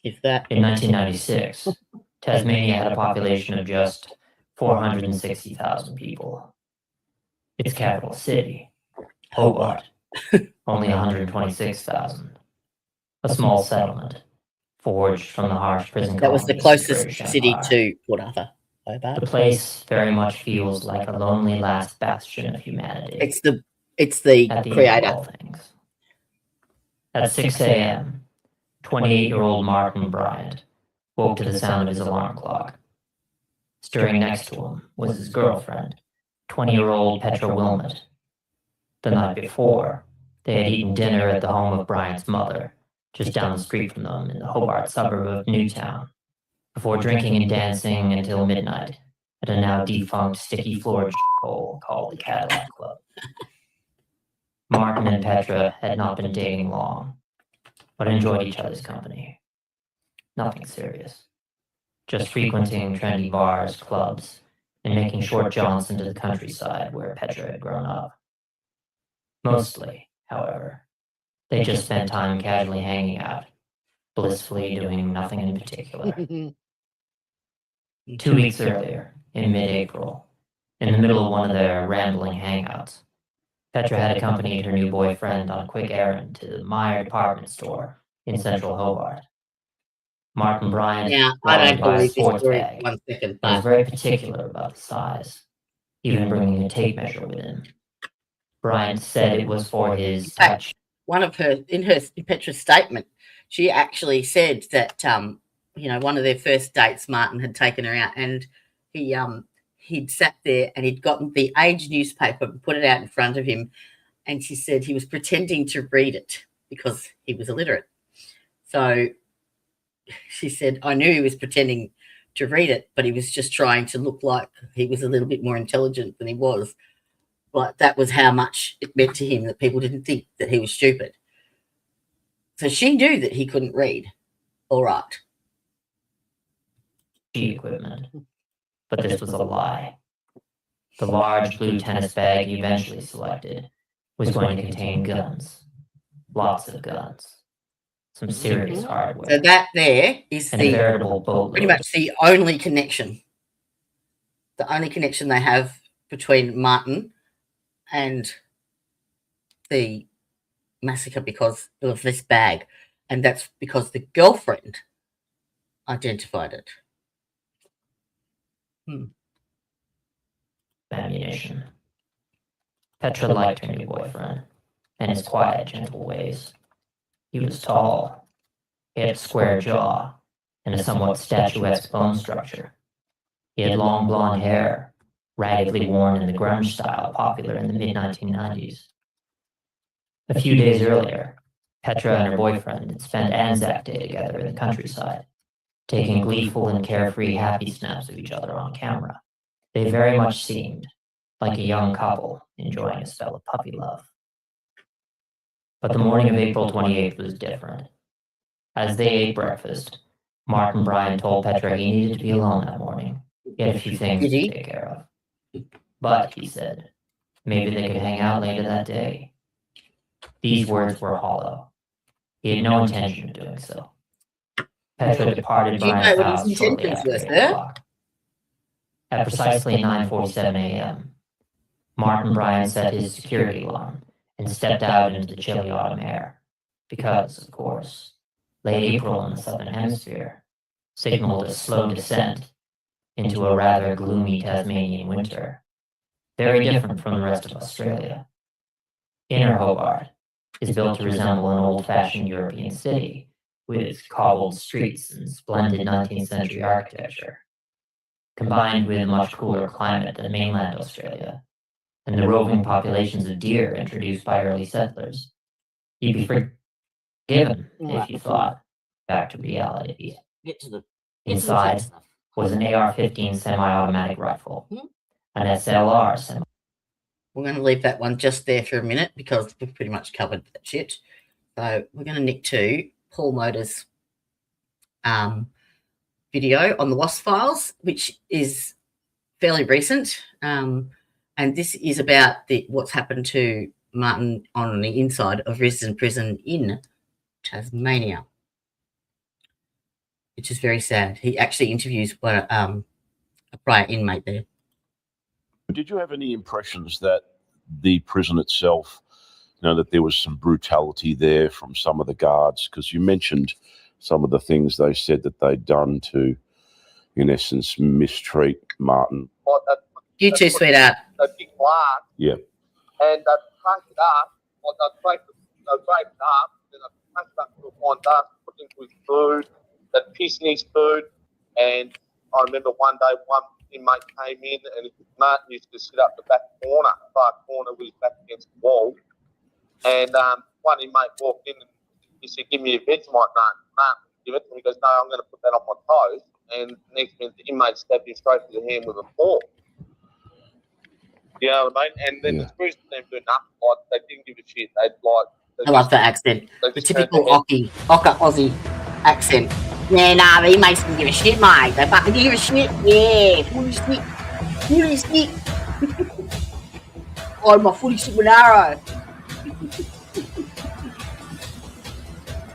If that. In 1996, Tasmania had a population of just 460,000 people. Its capital city, Hobart, only 126,000. A small settlement, forged from the harsh prison That was the colonies of closest British city Empire. to Port Arthur. The Hobart. place very much feels like a lonely last bastion of humanity. It's the at the end of creator. all things. At 6 a.m., 28-year-old Martin Bryant woke to the sound of his alarm clock. Stirring next to him was his girlfriend, 20-year-old Petra Wilmot. The night before, they had eaten dinner at the home of Bryant's mother, just down the street from them in the Hobart suburb of Newtown, before drinking and dancing until midnight at a now defunct sticky-floored hole called the Cadillac Club. Martin and Petra had not been dating long, but enjoyed each other's company. Nothing serious. Just frequenting trendy bars, clubs, and making short jaunts into the countryside where Petra had grown up. Mostly, however, they just spent time casually hanging out, blissfully doing nothing in particular. 2 weeks earlier, in mid-April, in the middle of one of their rambling hangouts, Petra had accompanied her new boyfriend on a quick errand to the Meyer department store in central Hobart. Martin Bryant Now, I wanted don't to buy a believe this sports story bag 1 second, and was but very particular about the size, even bringing a tape measure with him. Bryant said it was for his touch. one of her in Petra's statement, she actually said that one of their first dates, Martin had taken her out, and he'd sat there and he'd gotten the Age newspaper and put it out in front of him, and she said he was pretending to read it because he was illiterate. So she said, I knew he was pretending to read it, but he was just trying to look like he was a little bit more intelligent than he was. But that was how much it meant to him that people didn't think that he was stupid. So she knew that he couldn't read or write. Equipment. But this was a lie. The large blue tennis bag he eventually selected was going to contain guns. Lots of guns. Some serious hardware. So that there is and a veritable boatload. pretty much the only connection. The only connection they have between Martin and the massacre because of this bag. And that's because the girlfriend identified it. Ammunition. Petra liked her new boyfriend and his quiet, gentle ways. He was tall. He had a square jaw and a somewhat statuesque bone structure. He had long blonde hair, raggedly worn in the grunge style popular in the mid-1990s. A few days earlier, Petra and her boyfriend had spent Anzac Day together in the countryside, taking gleeful and carefree happy snaps of each other on camera. They very much seemed like a young couple enjoying a spell of puppy love. But the morning of April 28th was different. As they ate breakfast, Martin Bryant told Petra he needed to be alone that morning. He had a few things to take care of. But, he said, maybe they could hang out later that day. These words were hollow. He had no intention of doing so. Petra departed Bryant's house shortly after 8 o'clock. At precisely 9:47 a.m., Martin Bryant set his security alarm and stepped out into the chilly autumn air, because, of course, late April in the southern hemisphere signaled a slow descent into a rather gloomy Tasmanian winter, very different from the rest of Australia. Inner Hobart is built to resemble an old-fashioned European city with its cobbled streets and splendid 19th century architecture, combined with a much cooler climate than mainland Australia, and the roving populations of deer introduced by early settlers. You'd be forgiven if you thought, back to reality. Get to the Inside stuff. was an AR-15 semi-automatic rifle, Hmm? an SLR semi. We're going to leave that one just there for a minute because we've pretty much covered that shit. So we're going to nick to Paul Motor's video on the Wasp Files, which is fairly recent. And this is about what's happened to Martin on the inside of Risdon Prison in Tasmania, which is very sad. He actually interviews a prior inmate there. Did you have any impressions that the prison itself, that there was some brutality there from some of the guards? Because you mentioned some of the things they said that they'd done to, in essence, mistreat Martin. You too, sweetheart. A big glass. Yeah. And they crank it up, or they'll break it up, then they'll crank it up to a fine dust, put it into his food, they'd piss in his food. And I remember one day one inmate came in and Martin used to sit up the back corner, far corner with his back against the wall. And one inmate walked in and he said, "Give me your Vegemite, Martin, give it." And he goes, "No, I'm going to put that on my toes." And next minute the inmate stabbed him straight to the hand with a fork. You know what I mean? And then the prison team do nothing. Like, they didn't give a shit. I love that accent. The typical Aussie accent. Yeah, nah, the inmates didn't give a shit, mate. They fucking didn't give a shit. Yeah, fully stick. Fully stick. Oh, my fully stick with arrow.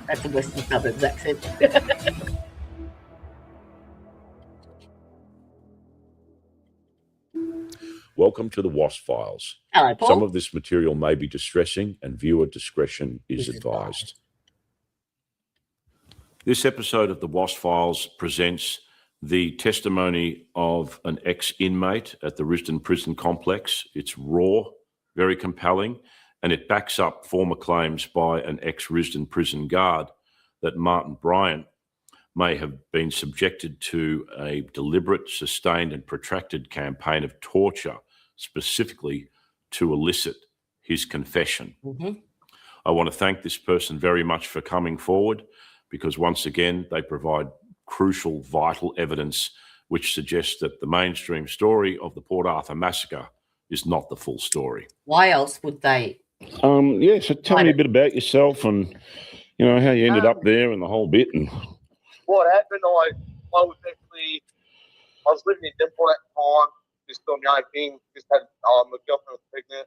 That's the Western Suburbs accent. Welcome to the Wasp Files. Hello, Paul. Some of this material may be distressing and viewer discretion is advised. This episode of the Wasp Files presents the testimony of an ex-inmate at the Risdon Prison Complex. It's raw, very compelling, and it backs up former claims by an ex-Risdon prison guard that Martin Bryant may have been subjected to a deliberate, sustained and protracted campaign of torture, specifically to elicit his confession. Mm-hmm. I want to thank this person very much for coming forward, because once again, they provide crucial, vital evidence which suggests that the mainstream story of the Port Arthur massacre is not the full story. Why else would they? So tell me a bit about yourself and, how you ended up there and the whole bit. And what happened, I was living in Devonport at the time, just doing my own thing, my girlfriend was pregnant.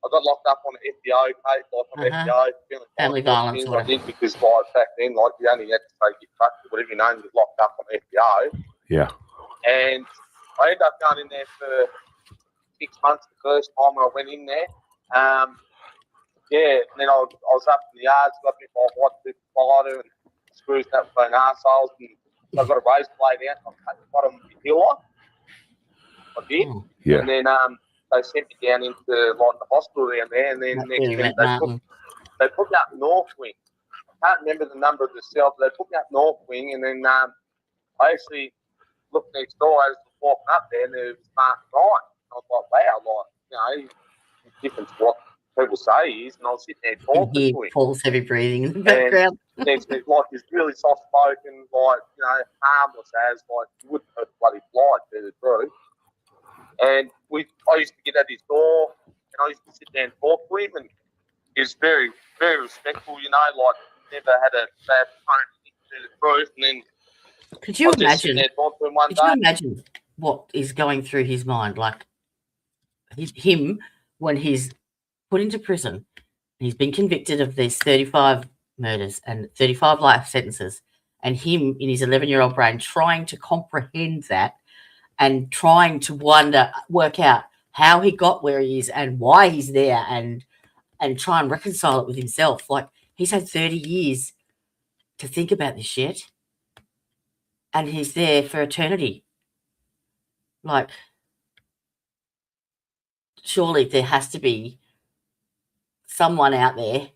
I got locked up on an FBO case, FBO. Family violence I did because back then, you only had to take your truck or whatever, and get locked up on FBO. Yeah. And I ended up going in there for 6 months the first time when I went in there. And then I was up in the yards, got a bit by a white super spider and screws that with arseholes, and I got a razor blade out and I cut the bottom of the heel off. I did. Yeah. And then they sent me down into the hospital down there, and then next minute they put me up North Wing. I can't remember the number of the cells, but they put me up North Wing, and then I actually looked next door as I was walking up there, and there was Martin Bryant. I was like, wow, he's different to what people say he is, and I was sitting there talking to him. Paul's heavy breathing in the background. And he's he's really soft spoken, harmless as, you wouldn't hurt a bloody fly, to tell the truth. And I used to get at his door, and I used to sit there and talk to him, and he was very, very respectful, never had a bad tone to the truth. And then Could you imagine what is going through his mind? Like him when he's put into prison, he's been convicted of these 35 murders and 35 life sentences, and him in his 11-year-old brain trying to comprehend that and trying to work out how he got where he is and why he's there, and try and reconcile it with himself. Like, he's had 30 years to think about this shit, and he's there for eternity. Like, surely there has to be someone out there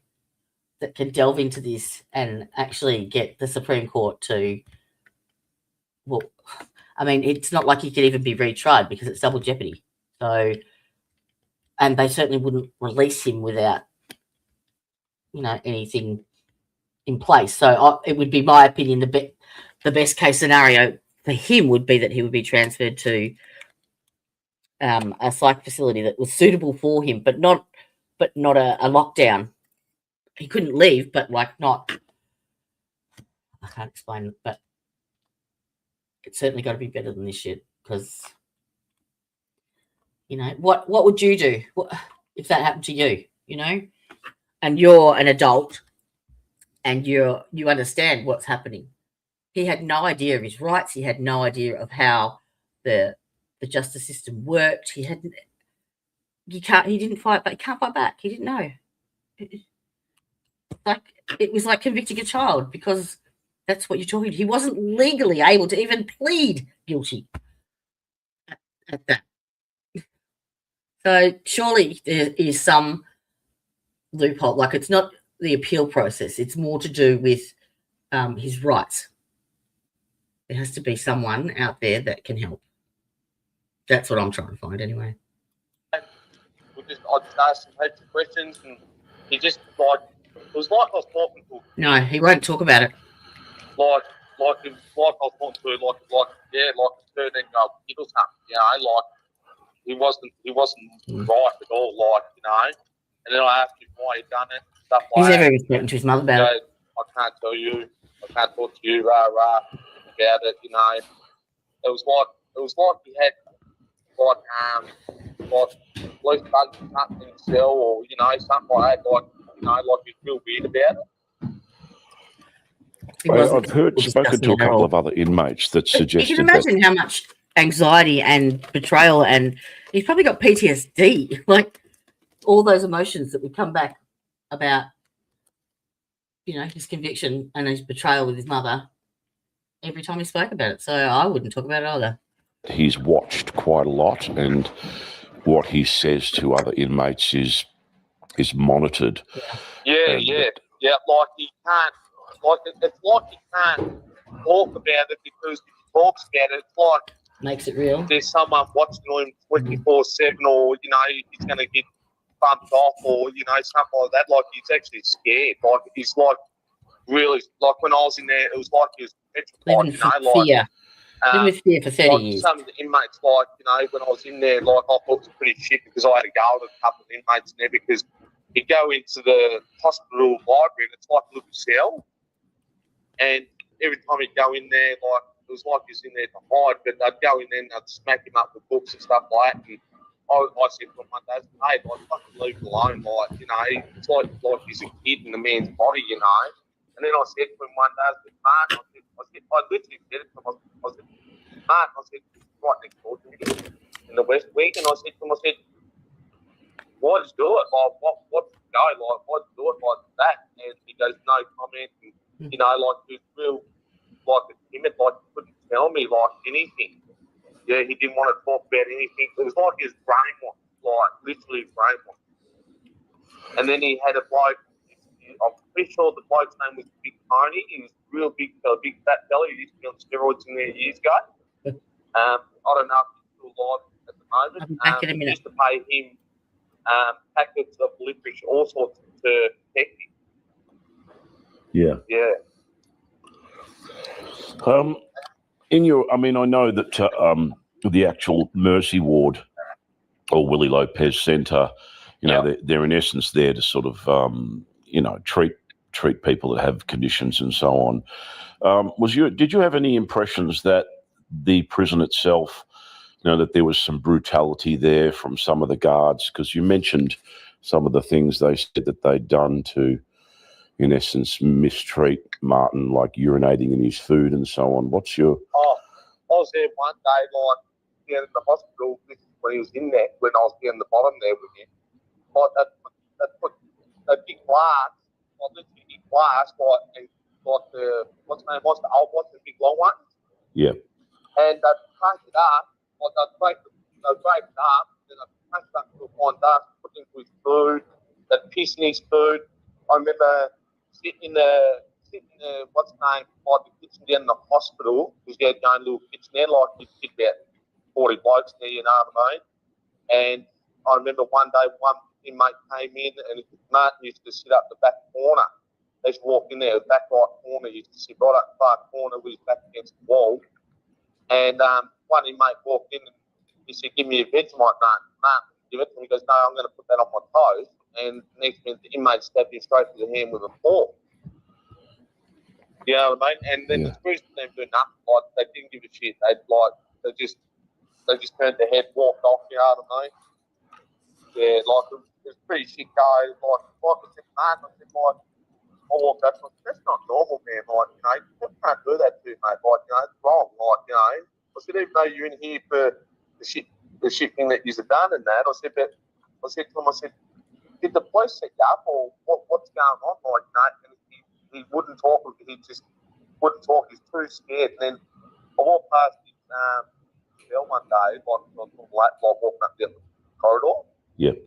that can delve into this and actually get the Supreme Court to, it's not like he could even be retried because it's double jeopardy. So, and they certainly wouldn't release him without, anything in place. So it would be my opinion the best case scenario for him would be that he would be transferred to a psych facility that was suitable for him, but not a lockdown. He couldn't leave, but like not. I can't explain it, but it's certainly got to be better than this shit. Because you know what would you do if that happened to you? You know, and you're an adult, and you understand what's happening. He had no idea of his rights. He had no idea of how the justice system worked. He didn't fight back. He can't fight back. He didn't know. It was like convicting a child, because that's what you're talking about. He wasn't legally able to even plead guilty at that. So surely there is some loophole. Like, it's not the appeal process. It's more to do with his rights. There has to be someone out there that can help. That's what I'm trying to find anyway. I just asked him heaps of questions, and he just it was like I was talking to him. No, he won't talk about it. Like I was talking to him, like a 13-year-old kid or something, you know, like he wasn't right at all, like, you know. And then I asked him why he done it, stuff like He's that. never even spoken to his mother about it. I can't tell you, I can't talk to you, about it, you know. It was like he had like loose bugs or something in his cell, or you know, something like that, like, you know, like he's real weird about it. I've spoken to a couple of other inmates that suggested you can imagine how much anxiety and betrayal, and he's probably got PTSD, like all those emotions that would come back about, you know, his conviction and his betrayal with his mother every time he spoke about it. So I wouldn't talk about it either. He's watched quite a lot, and what he says to other inmates is monitored. Yeah. Like he can't. Like it's like he can't talk about it, because if he talks about it, it's like makes it real. There's someone watching him 24/7, or you know, he's going to get bumped off, or you know, something like that. Like he's actually scared. Like he's like really, like when I was in there, it was like he was petrified. Living with fear. Living with fear for 30 like years. Some of the inmates, like, you know, when I was in there, like I thought it was pretty shit, because I had to go with a couple of inmates in there, because you go into the hospital library and it's like a little cell, and every time you go in there, like it was like he was in there to hide, but they'd go in there and they'd smack him up with books and stuff like that. And I said to him one day, hey, like, fucking leave him alone, like, you know, it's like he's a kid in the man's body, you know. And then I said to him one day, I said, Martin, I literally said it to him, I said, Martin, I said, right next door to me in the West Wing, and I said to him, I said, why did you do it? Like, what's the go? Like, why did you do it like that? And he goes, no comment. And, you know, like, he was real, like, timid, like, he couldn't tell me, like, anything. Yeah, he didn't want to talk about anything. It was like his brainwashed, like, literally brainwashed. And then he had a bloke, I'm pretty sure the bloke's name was Big Tony. He was real big fat fella. He used to be on steroids in there years ago. I don't know if he's still alive at the moment. I'll be back in a minute. Used to pay him packets of licorice, all sorts, to protect him. Yeah. I mean, I know that the actual Mercy Ward or Willie Lopez Centre, you know, they're in essence there to sort of, you know, treat people that have conditions and so on. Did you have any impressions that the prison itself, you know, that there was some brutality there from some of the guards? Because you mentioned some of the things they said that they'd done to, in essence, mistreat Martin, like urinating in his food and so on. What's your... I was there one day, like, down in the hospital, this is when he was in there, when I was down the bottom there with him. Like, they put a big glass, like, literally big glass, like the, what's the name, what's the big long one? Yeah. And they'd crank it up, like, they'd break it up, then they'd crank it up to a fine dust, put it into his food, they'd piss in his food. I remember sitting in the what's the name, like the kitchen down in the hospital, because you had your own little kitchen there, like you'd get about 40 blokes there, you know what I mean? And I remember one day one inmate came in, and Martin used to sit up the back corner, They just walked in there, back right corner. You used to sit right up the far corner with his back against the wall. And one inmate walked in and he said, "Give me your Vegemite." No, give it to him. He goes, "No, I'm going to put that on my toes." And next minute, the inmate stabbed him straight to the hand with a fork. You know what I mean? And then the screws didn't do nothing. Like, they didn't give a shit. They just turned their head, walked off. You know what I mean? Yeah, like it was pretty shit guy. Like I said, Mark, I said, like, I walked up. That's not normal, man. Like, you know, you can't do that to you, mate. Like, you know, it's wrong. Like, you know, I said, even though you're in here for the shit thing that you've done and that, I said to him, did the police set you up or what's going on? Like, you know, and he wouldn't talk. He just wouldn't talk. He's too scared. And then I walked past his cell one day, like walking up the corridor. Yep.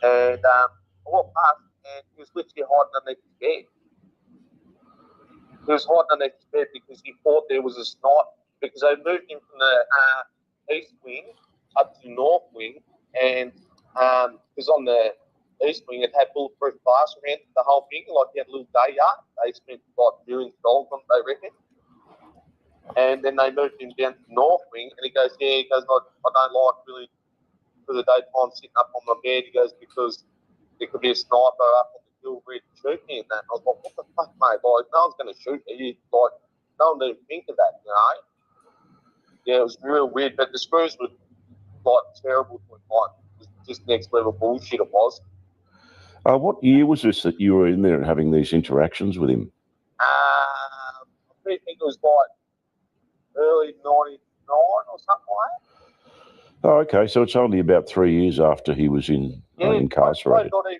And I walked past and he was literally hiding underneath his bed. He was hiding underneath his bed because he thought there was a sniper, because they moved him from the east wing up to the north wing, and because on the east wing it had bulletproof glass around the whole thing, like he had a little day yard. They spent like millions of dollars on it, they reckon. And then they moved him down to the north wing, and he goes, I don't like really for the daytime sitting up on my bed. He goes, because there could be a sniper up on the hill ready to shoot me and that. And I was like, what the fuck, mate? Like, no one's going to shoot you. Like, no one didn't think of that, you know? Yeah, it was real weird. But the screws were, like, terrible to him. Like, it was just next level bullshit it was. What year was this that you were in there and having these interactions with him? I think it was, like, early 99 or something like that. Oh, okay. So it's only about 3 years after he was incarcerated. Probably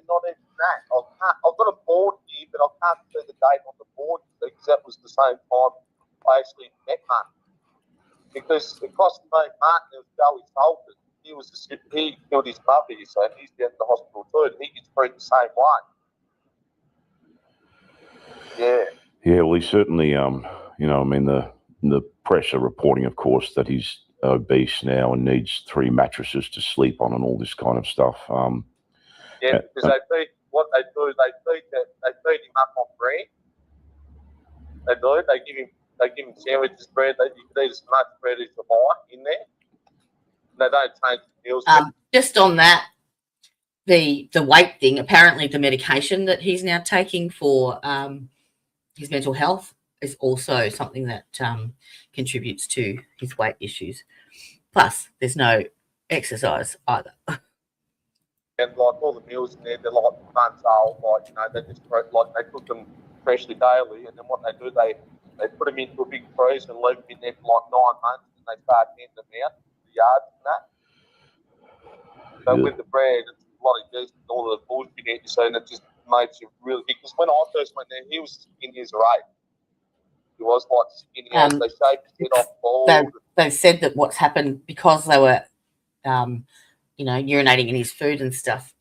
not even that. I've got a board here, but I can't see the date on the board because that was the same time I actually met Martin. Because across the main Martin, there was Joey Salford. He killed his mother, so he's down in the hospital too, and he gets treated the same way. Yeah. Yeah, well, he's certainly, the press are reporting, of course, that he's obese now and needs 3 mattresses to sleep on and all this kind of stuff. Because they feed him up on bread. They do. They give him sandwiches, bread. You can eat as much bread as you like in there. They don't change the meals. Just on that, the weight thing. Apparently, the medication that he's now taking for his mental health is also something that contributes to his weight issues. Plus, there's no exercise either. And like all the meals in there, they're like months old. Like, you know, they just they cook them freshly daily, and then what they do, they put them into a big freezer and leave them in there for like 9 months, and they start handing them out to the yards and that. So with the bread, it's a lot of yeast and all the bullshit in it, and it just makes you really big. Because when I first went there, he was skinny as a rape. He was like skinny as they shaved his head off bald. They've said that what's happened because they were urinating in his food and stuff.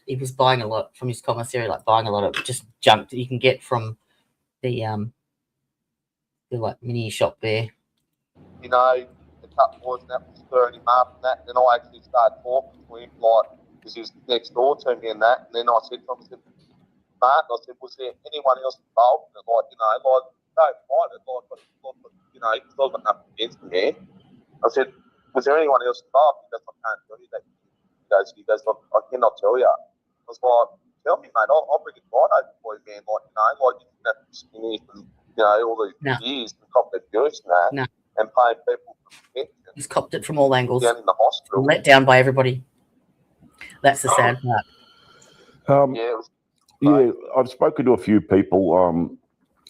He was buying a lot from his commissary, like buying a lot of just junk that you can get from the like mini shop there. You know, the couple boys and that was stirring him up and that. And then I actually started talking to him, like, because he was next door to me and that. And then I said to him, Martin, I said, was there anyone else involved in it? Like, you know, like, don't fight it. Like, you know, he's still got nothing against me, man. I said, was there anyone else involved? He goes, I can't tell you that. He goes, I cannot tell you. I was like, tell me, mate. I'll bring it right over for you, man. Like, you know, like, you didn't have to be skinny for, you know, all these years and cop the abuse and that. And paying people for protection. He's copped it from all angles. Down in the hospital. Let down by everybody. That's the sad part. I've spoken to a few people,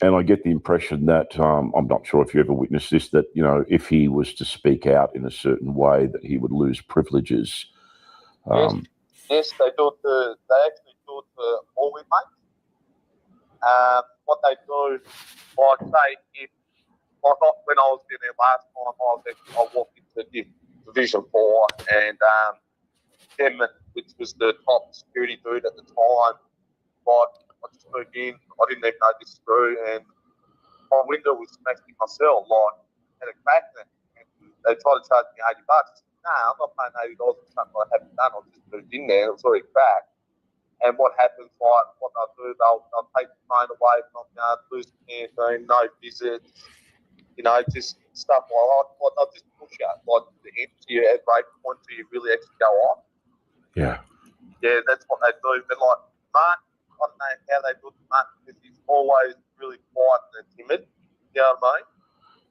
and I get the impression that I'm not sure if you ever witnessed this, that, you know, if he was to speak out in a certain way, that he would lose privileges. Yes, they actually do it to all inmates. What they do, like, say, when I was in there last time, I walked into Division 4, and Tim, which was the top security dude at the time, like, I just moved in, I didn't even know this through, and my window was smashed in my cell, like, had a crack in it, and they tried to charge me $80. Nah, I'm not paying $80 for something I haven't done. I just moved in there, it was already cracked. And what happens, like, what they'll do, they'll take the phone away from you, lose the canteen, no visits, just stuff like that. Like, they'll just push you, like, to empty you at break point till you really actually go off. Yeah. Yeah, that's what they do. But, like, Mark, I don't know how they do it, Mark, because he's always really quiet and timid. You know what I mean?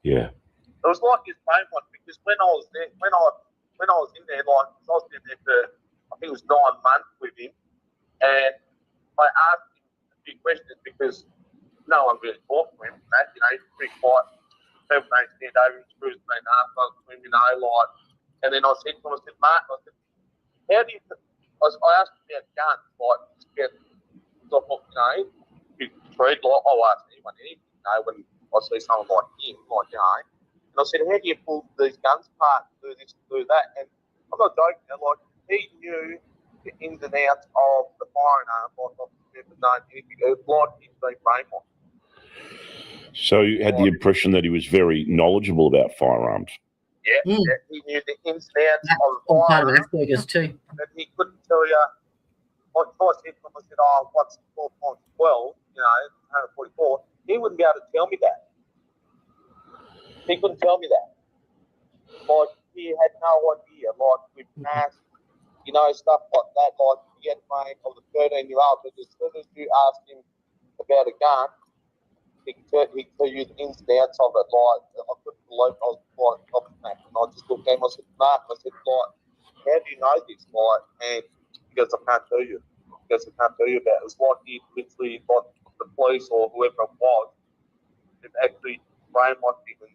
Yeah. It was like his main one, because when I was there, when I was in there, like, I was in there for, I think it was 9 months with him, and I asked him a few questions because no one really talked to him. He's pretty quiet. People don't stand over his screws and after him, like. And then I said to him, Mark, I said, how do you? I asked him about guns, like, just about, you treat, like, I'll ask anyone anything, when I see someone like him, like, And I said, how do you pull these guns apart, do this, do that? And I'm not joking, like, he knew the ins and outs of the firing arm, like, I've never known anything. It was like he's been brainwashed. So you had the impression that he was very knowledgeable about firearms. Yeah, he knew the ins and outs of the All part of firearm. Asperger's too. And he couldn't tell you, like, if I said to him, I said, what's 4 times 12, 144, he wouldn't be able to tell me that. He couldn't tell me that. Like, he had no idea, like, with maths, stuff like that. Like, he had made of the 13-year-old, but as soon as you asked him about a gun, he'd tell you the ins and outs of it. Like, I couldn't believe I was like gobsmacked, and I just looked at him. I said, Mark, like, how do you know this? Like, and he goes, I can't tell you. He goes, I can't tell you about it. It was like he literally, like, the police or whoever it was, had actually brainwashed him and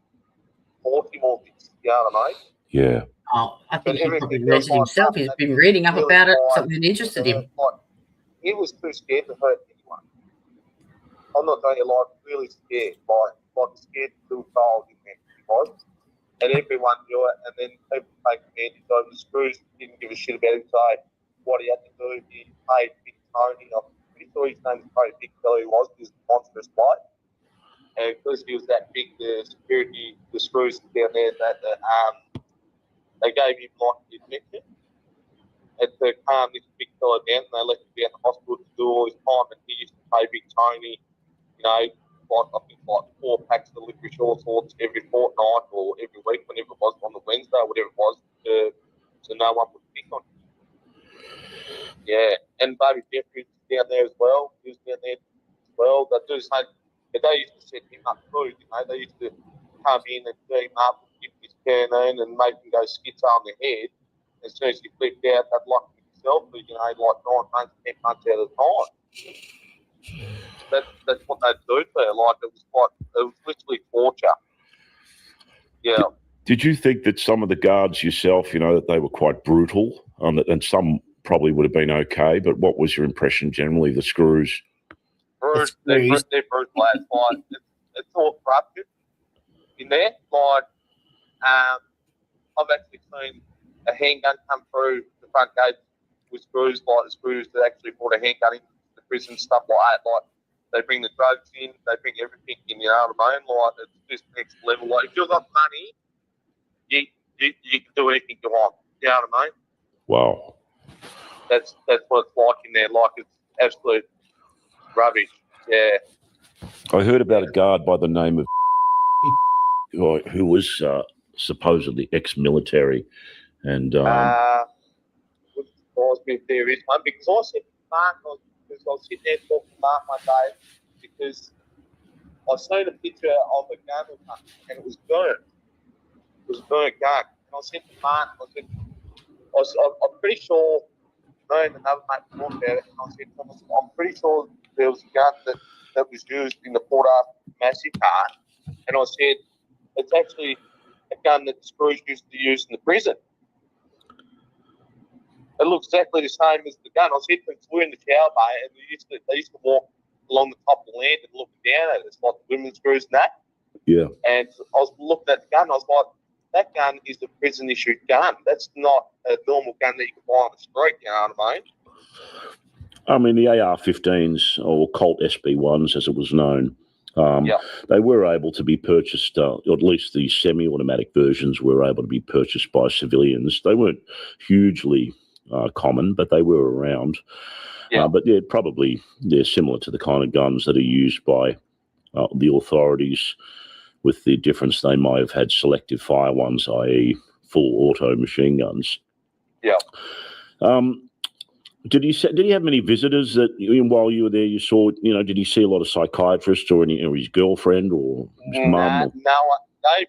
taught him all this. You know what I mean? Yeah. Oh, I think But he probably everything read it else himself. like He's that, been reading up really about it, quiet. something that interested him. Like, he was too scared to hurt anyone. I'm not saying like really scared, like scared to child in there, he was. And everyone knew it, and then people take advantage of the screws, didn't give a shit about him, so what he had to do, he paid Big Tony. I'm pretty sure his name was Tony Big Fellow, he was, this monstrous bloke. And because he was that big, the security, the screws down there, they gave him like the admission. And to calm this big fella down, and they left him down the hospital to do all his time, and he used to pay Big Tony, like, I think, like 4 packs of licorice all sorts every fortnight or every week, whenever it was, on the Wednesday or whatever it was, so no one would pick on him. Yeah, and Baby Jeffrey was down there as well. He was down there as well. They do say, but they used to set him up too, They used to come in and beat him up, give him his cannon and make him go schizo on the head. As soon as he flipped out, they'd lock him himself for, like 9 months, 10 months out of the time. That's what they'd do there. Like, it was literally torture. Yeah. Did you think that some of the guards yourself, that they were quite brutal, and some probably would have been okay, but what was your impression generally, the screws? They're brutal as, like, it's all corrupted in there. Like, I've actually seen a handgun come through the front gate with screws, like the screws that actually brought a handgun into the prison, stuff like that. Like, they bring the drugs in, they bring everything in, you know what I mean? Like, it's just next level. Like, if you've got money, you can do anything you want. You know what I mean? Wow. That's what it's like in there. Like, it's absolute rubbish. Yeah. I heard about a guard by the name of who was supposedly ex-military, and Would surprise me if there is one, because I said to Mark, I was sitting there talking to Mark one day, because I seen a picture of a gun or something, and it was burnt. It was a burnt gun. And I said to Mark, I'm pretty sure, me and another mate talked about it, and I said to him, I'm pretty sure there was a gun that was used in the Port Arthur Massacre, and I said, it's actually a gun that the screws used to use in the prison. It looks exactly the same as the gun. I said to them, we're in the shower bay, and they used to walk along the top of the land and look down at us, like the women's screws and that. yeah. And I was looking at the gun, I was like, that gun is a prison-issued gun. That's not a normal gun that you can buy on the street, you know what I mean? I mean, the AR-15s, or Colt SB1s, as it was known, they were able to be purchased, or at least the semi-automatic versions were able to be purchased by civilians. They weren't hugely common, but they were around. Yeah. But yeah, probably they're similar to the kind of guns that are used by the authorities, with the difference they might have had selective fire ones, i.e. full auto machine guns. Yeah. Did he have many visitors that while you were there you saw? Did he see a lot of psychiatrists or his girlfriend or his mum? No, I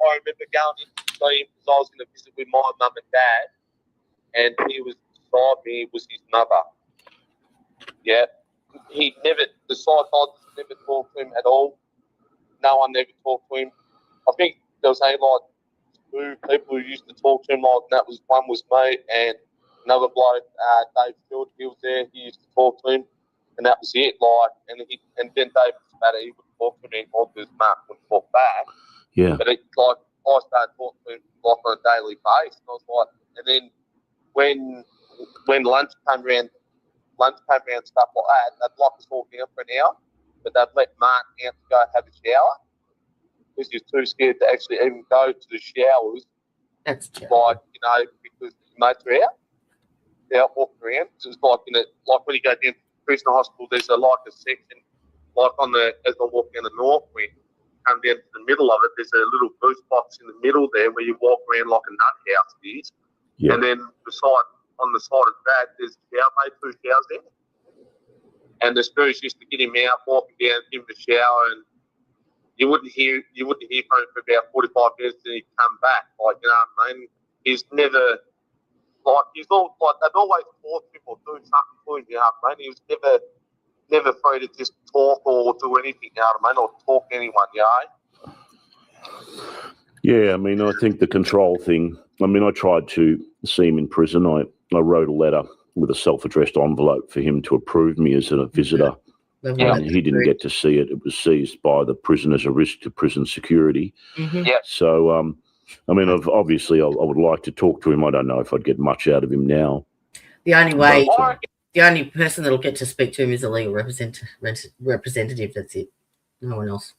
remember going in to see him because I was going to visit with my mum and dad, and he was beside me was his mother. Yeah, the psychiatrist never talked to him at all. No one ever talked to him. I think there was only like two people who used to talk to him, like that was one was me and another bloke, Dave Stewart. He was there. He used to talk to him, and that was it. Like, and then Dave was better. He wouldn't talk to me anymore because Mark wouldn't talk back. Yeah. But I started talking to him like on a daily basis. And I was like, and then when lunch came around, stuff like that, they'd lock us all down for an hour, but they'd let Mark out to go have a shower because he was too scared to actually even go to the showers. That's terrible. Because his mates are out. They're out walking around. So it's like like when you go down to the prisoner hospital, there's a section like as I walk down the north wing, come down to the middle of it, there's a little booth box in the middle there where you walk around like a nut house it is. Yeah. And then on the side of that, there's a shower, made 2 showers there. And the spirits used to get him out, walking down, give him a shower, and you wouldn't hear from him for about 45 minutes, and he'd come back. Like, you know what I mean? He's never, they'd always force him or do something to him, you know what I mean? He was never free to just talk or do anything, you know what I mean? Or talk to anyone, you know? Yeah, I mean, I think the control thing, I mean, I tried to see him in prison. I wrote a letter with a self-addressed envelope for him to approve me as a visitor. Yeah. And he didn't get to see it. It was seized by the prison as a risk to prison security. Mm-hmm. Yeah. So, I mean, obviously I would like to talk to him. I don't know if I'd get much out of him now. The only person that'll get to speak to him is a legal representative. That's it. No one else.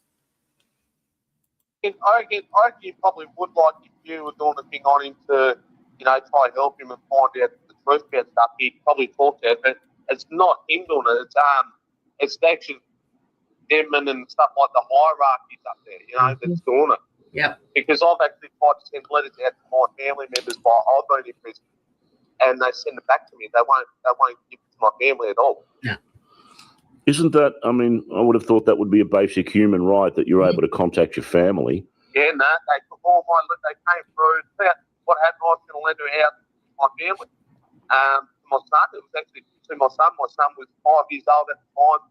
I reckon you probably would, like, if you were doing a thing on him to, try and help him and find out the truth about stuff, he'd probably talk to it. But it's not him doing it. It's actually them and stuff like the hierarchies up there, that's doing it. Yeah. Because I've actually tried to send letters out to my family members while I've been in prison, and they send it back to me. They won't give it to my family at all. Yeah. Isn't that, I mean, I would have thought that would be a basic human right that you're able to contact your family. Yeah, no, they took all they came through. What happened, I was going to lend her out to my family. My son, it was actually to my son. My son was 5 years old at the time.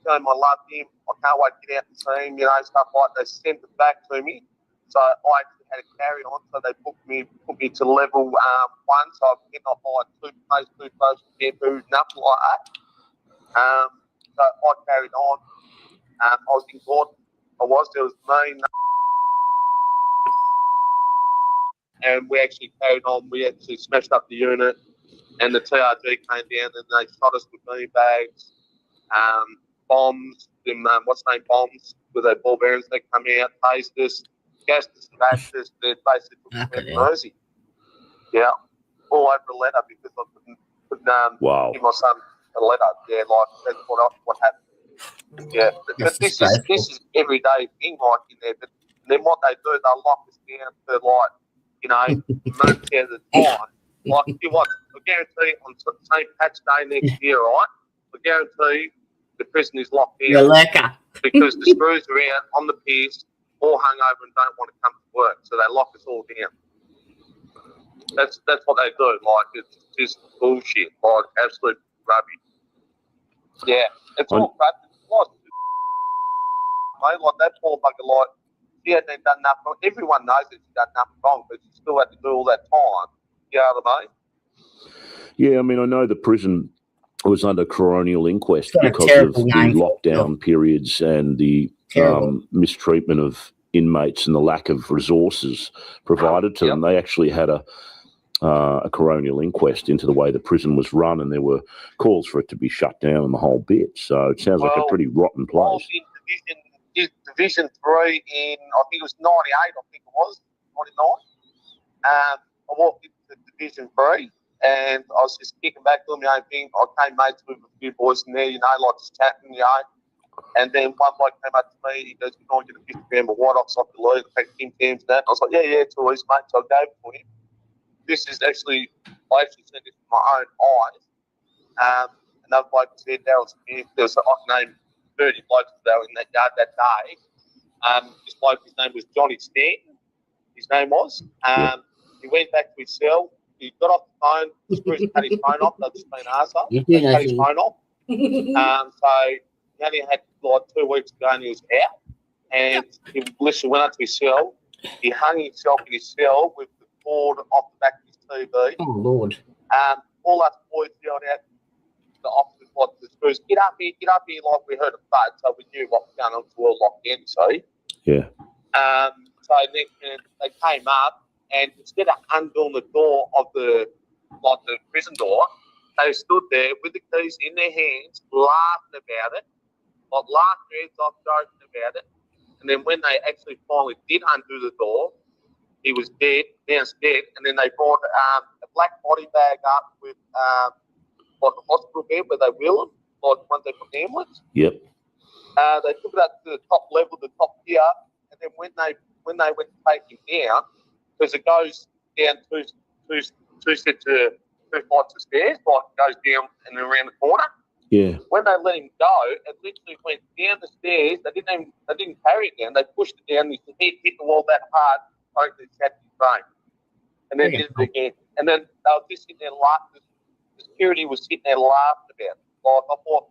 Telling him I loved him. I can't wait to get out and see him, stuff like that. They sent it back to me. So I actually had to carry on. So they put me to level 1. So I was getting off like toothpaste, shampoo, nothing like that. So I carried on. I was in court. There was me, and we actually carried on. We actually smashed up the unit, and the TRG came down and they shot us with bean bags, bombs, bombs with their ball bearings. They come out, tased us, gassed us, bashed us. They basically took us out mercy. Yeah, all over a letter because I couldn't give my son a letter. Yeah, like that's what happened. Yeah, but this is everyday thing like in there. But then what they do, they lock us down for months at a time. Like if you watch, I guarantee on St. Pat's Day next year, right? I guarantee the prison is locked down. You're lekker. Because the screws are out on the piers, all hungover and don't want to come to work, so they lock us all down. That's what they do. Like it's just bullshit. Like absolute rubbish. Yeah, it's all crap. Like that poor bugger, like she hadn't done nothing. Everyone knows that she done nothing wrong, but she still had to do all that time. You know what I mean? Yeah, I mean, I know the prison was under coronial inquest because of the lockdown periods and the mistreatment of inmates and the lack of resources provided to them. They actually had a coronial inquest into the way the prison was run, and there were calls for it to be shut down and the whole bit. So it sounds like a pretty rotten place. Division 3 in, I think it was 98, 99. I walked into Division 3 and I was just kicking back doing my own thing. I came mates with a few boys in there, you know, like just chatting, you know. And then one bloke came up to me, he goes, "Can I get a 50 gram of white ox off the loo, take Tim Tams and that?" I was like, yeah, it's always, mate. So I gave it to him. This is actually, I actually seen this with my own eyes. Another bloke was there, Daryl Smith. There was, I can name 30 blokes that were in that yard that day. This bloke, his name was Johnny Stanton. His name was. He went back to his cell. He got off the phone. The screws cut his phone off. They've just been arsehole. They cut his phone off. So he only had like 2 weeks to go and he was out. And he literally went up to his cell. He hung himself in his cell with the cord off the back of his TV. Oh, Lord. All us boys yelled out the officers, like the screws, get up here, like we heard a thud, so we knew what was going on, so we were locked in, see? Yeah. So then they came up, and instead of undoing the door of the prison door, they stood there with the keys in their hands, laughing about it, like laughing their heads off, joking about it. And then when they actually finally did undo the door, he was dead, pronounced dead, and then they brought a black body bag up with like a hospital bed where they wheel them, like once they put the ambulance. Yep. They took it up to the top level, the top tier, and then when they went to take him down, because it goes down two flights of stairs, like it goes down and then around the corner. Yeah. When they let him go, it literally went down the stairs. They didn't carry it down. They pushed it down. His head hit the wall that hard, totally shattered his brain, and then did it again. And then they were just sitting there laughing. The security was sitting there laughing about it. Like I thought,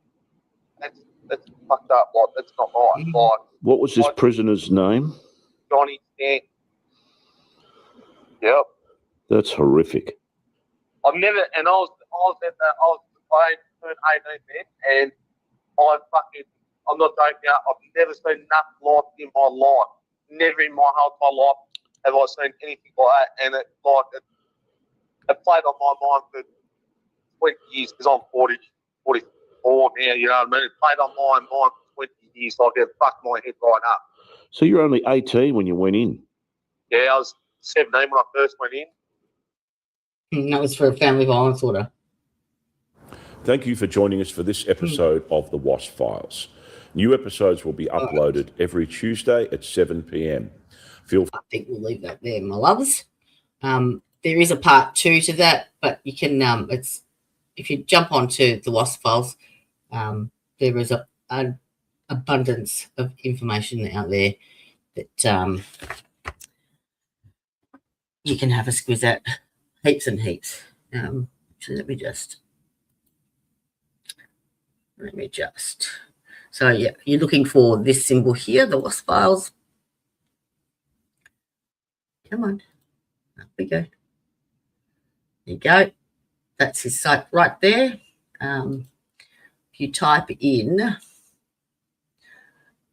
that's fucked up. Like that's not right. Like what was this prisoner's name? Johnny Stanton. Yep. That's horrific. I was playing 18 then, and I'm not joking out, I've never seen nothing like it in my life. Never in my whole entire life have I seen anything like that, and it played on my mind for 20 years, because I'm 44 now, you know what I mean? It played on my mind for 20 years, like it fucked my head right up. So you're only 18 when you went in? Yeah, I was 17 when I first went in. And that was for a family violence order. Thank you for joining us for this episode of The Wasp Files. New episodes will be uploaded every Tuesday at 7 p.m. I think we'll leave that there, my loves. There is a part 2 to that, but you can if you jump onto The Wasp Files, there is an abundance of information out there that you can have a squiz at, heaps and heaps. So let me just. So yeah, you're looking for this symbol here, the Wasp Files. Come on, up we go. There you go. That's his site right there. If you type in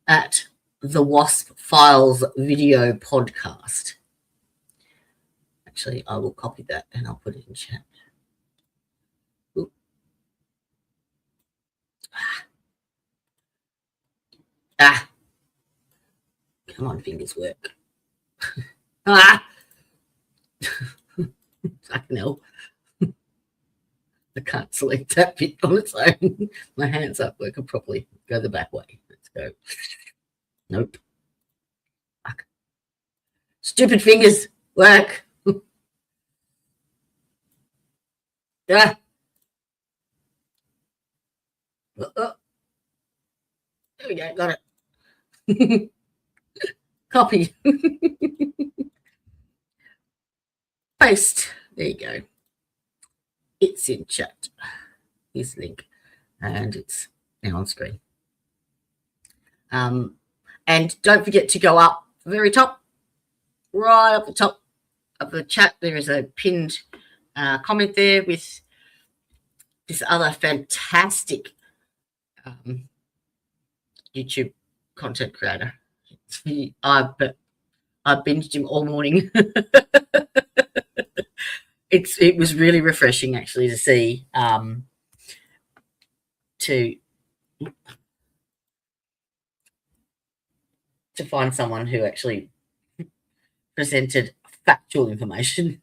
at the Wasp Files video podcast. Actually, I will copy that and I'll put it in chat. Come on, fingers work. Fucking hell. I can't select that bit on its own. My hands aren't working properly. Go the back way. Let's go. Nope. Fuck. Stupid fingers work. There we go, got it. Copy. Paste. There you go. It's in chat. Here's the link. And it's now on screen. And don't forget to go up the very top, right up the top of the chat. There is a pinned comment there with this other fantastic YouTube content creator. I've binged him all morning. It was really refreshing actually to see to find someone who actually presented factual information.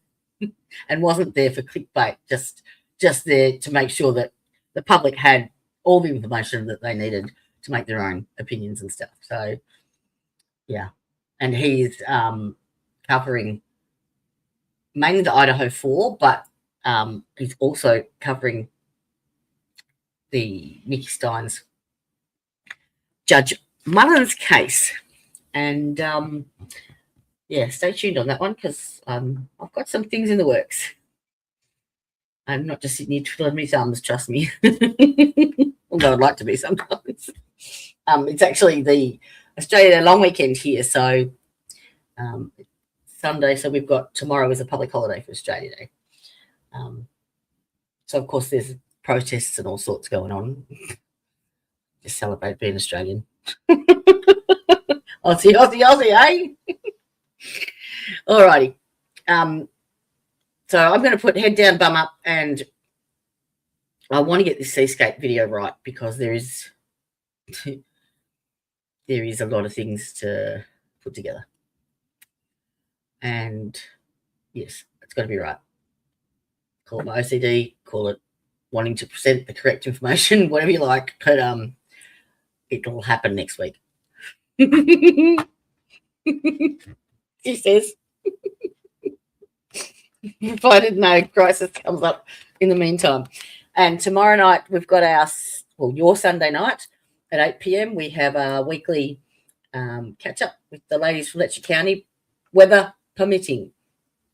and wasn't there for clickbait, just there to make sure that the public had all the information that they needed to make their own opinions and stuff. So, yeah. And he's covering mainly the Idaho 4, but he's also covering the Nikki Stein's Judge Mullen's case. And, yeah, stay tuned on that one because I've got some things in the works. I'm not just sitting here twiddling my thumbs, trust me. Although I'd like to be sometimes. It's actually the Australia long weekend here, so Sunday. So we've got tomorrow is a public holiday for Australia Day. So of course there's protests and all sorts going on. Just celebrate being Australian. Aussie, eh? Alrighty. So I'm going to put head down, bum up, and I want to get this seascape video right because there is a lot of things to put together. And yes, it's got to be right. Call it my OCD, call it wanting to present the correct information, whatever you like, but it'll happen next week. She says. Provided no crisis comes up in the meantime. And tomorrow night we've got your Sunday night at 8 p.m. We have our weekly catch up with the ladies from Letcher County, weather permitting.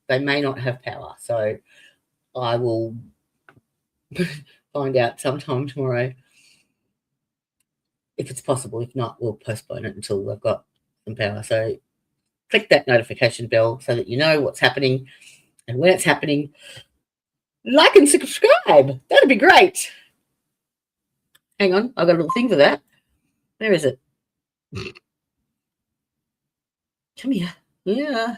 They may not have power, so I will find out sometime tomorrow if it's possible. If not, we'll postpone it until we've got some power. So click that notification bell so that you know what's happening. And when it's happening, like and subscribe. That'd be great. Hang on, I've got a little thing for that. Where is it? Come here. Yeah.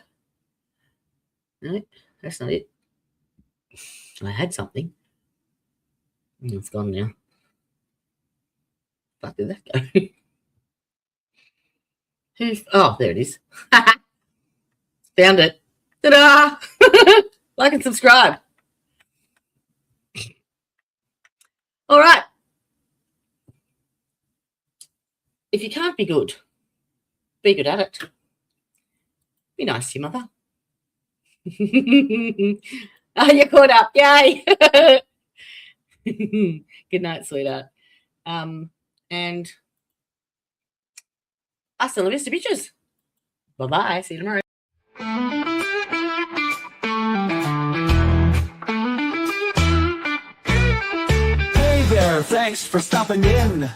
No, that's not it. I had something. It's gone now. Fuck, did that go? Oh, there it is. Found it. Ta-da! Like and subscribe. All right. If you can't be good at it. Be nice to your mother. Oh, you're caught up. Yay. Good night, sweetheart. And hasta la vista, bitches. Bye-bye. See you tomorrow. Thanks for stopping in.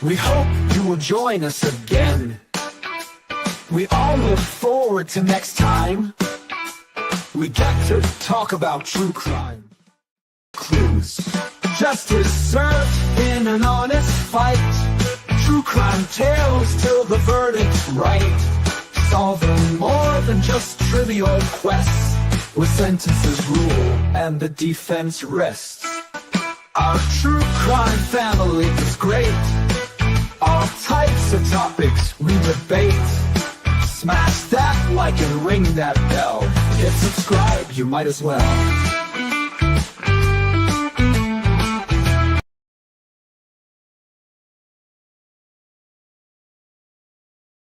We hope you will join us again. We all look forward to next time. We get to talk about true crime. Clues. Justice served in an honest fight. True crime tales till the verdict's right. Solving more than just trivial quests, with sentences rule and the defense rests. Our true crime family is great. All types of topics we debate. Smash that like and ring that bell. Hit subscribe, you might as well.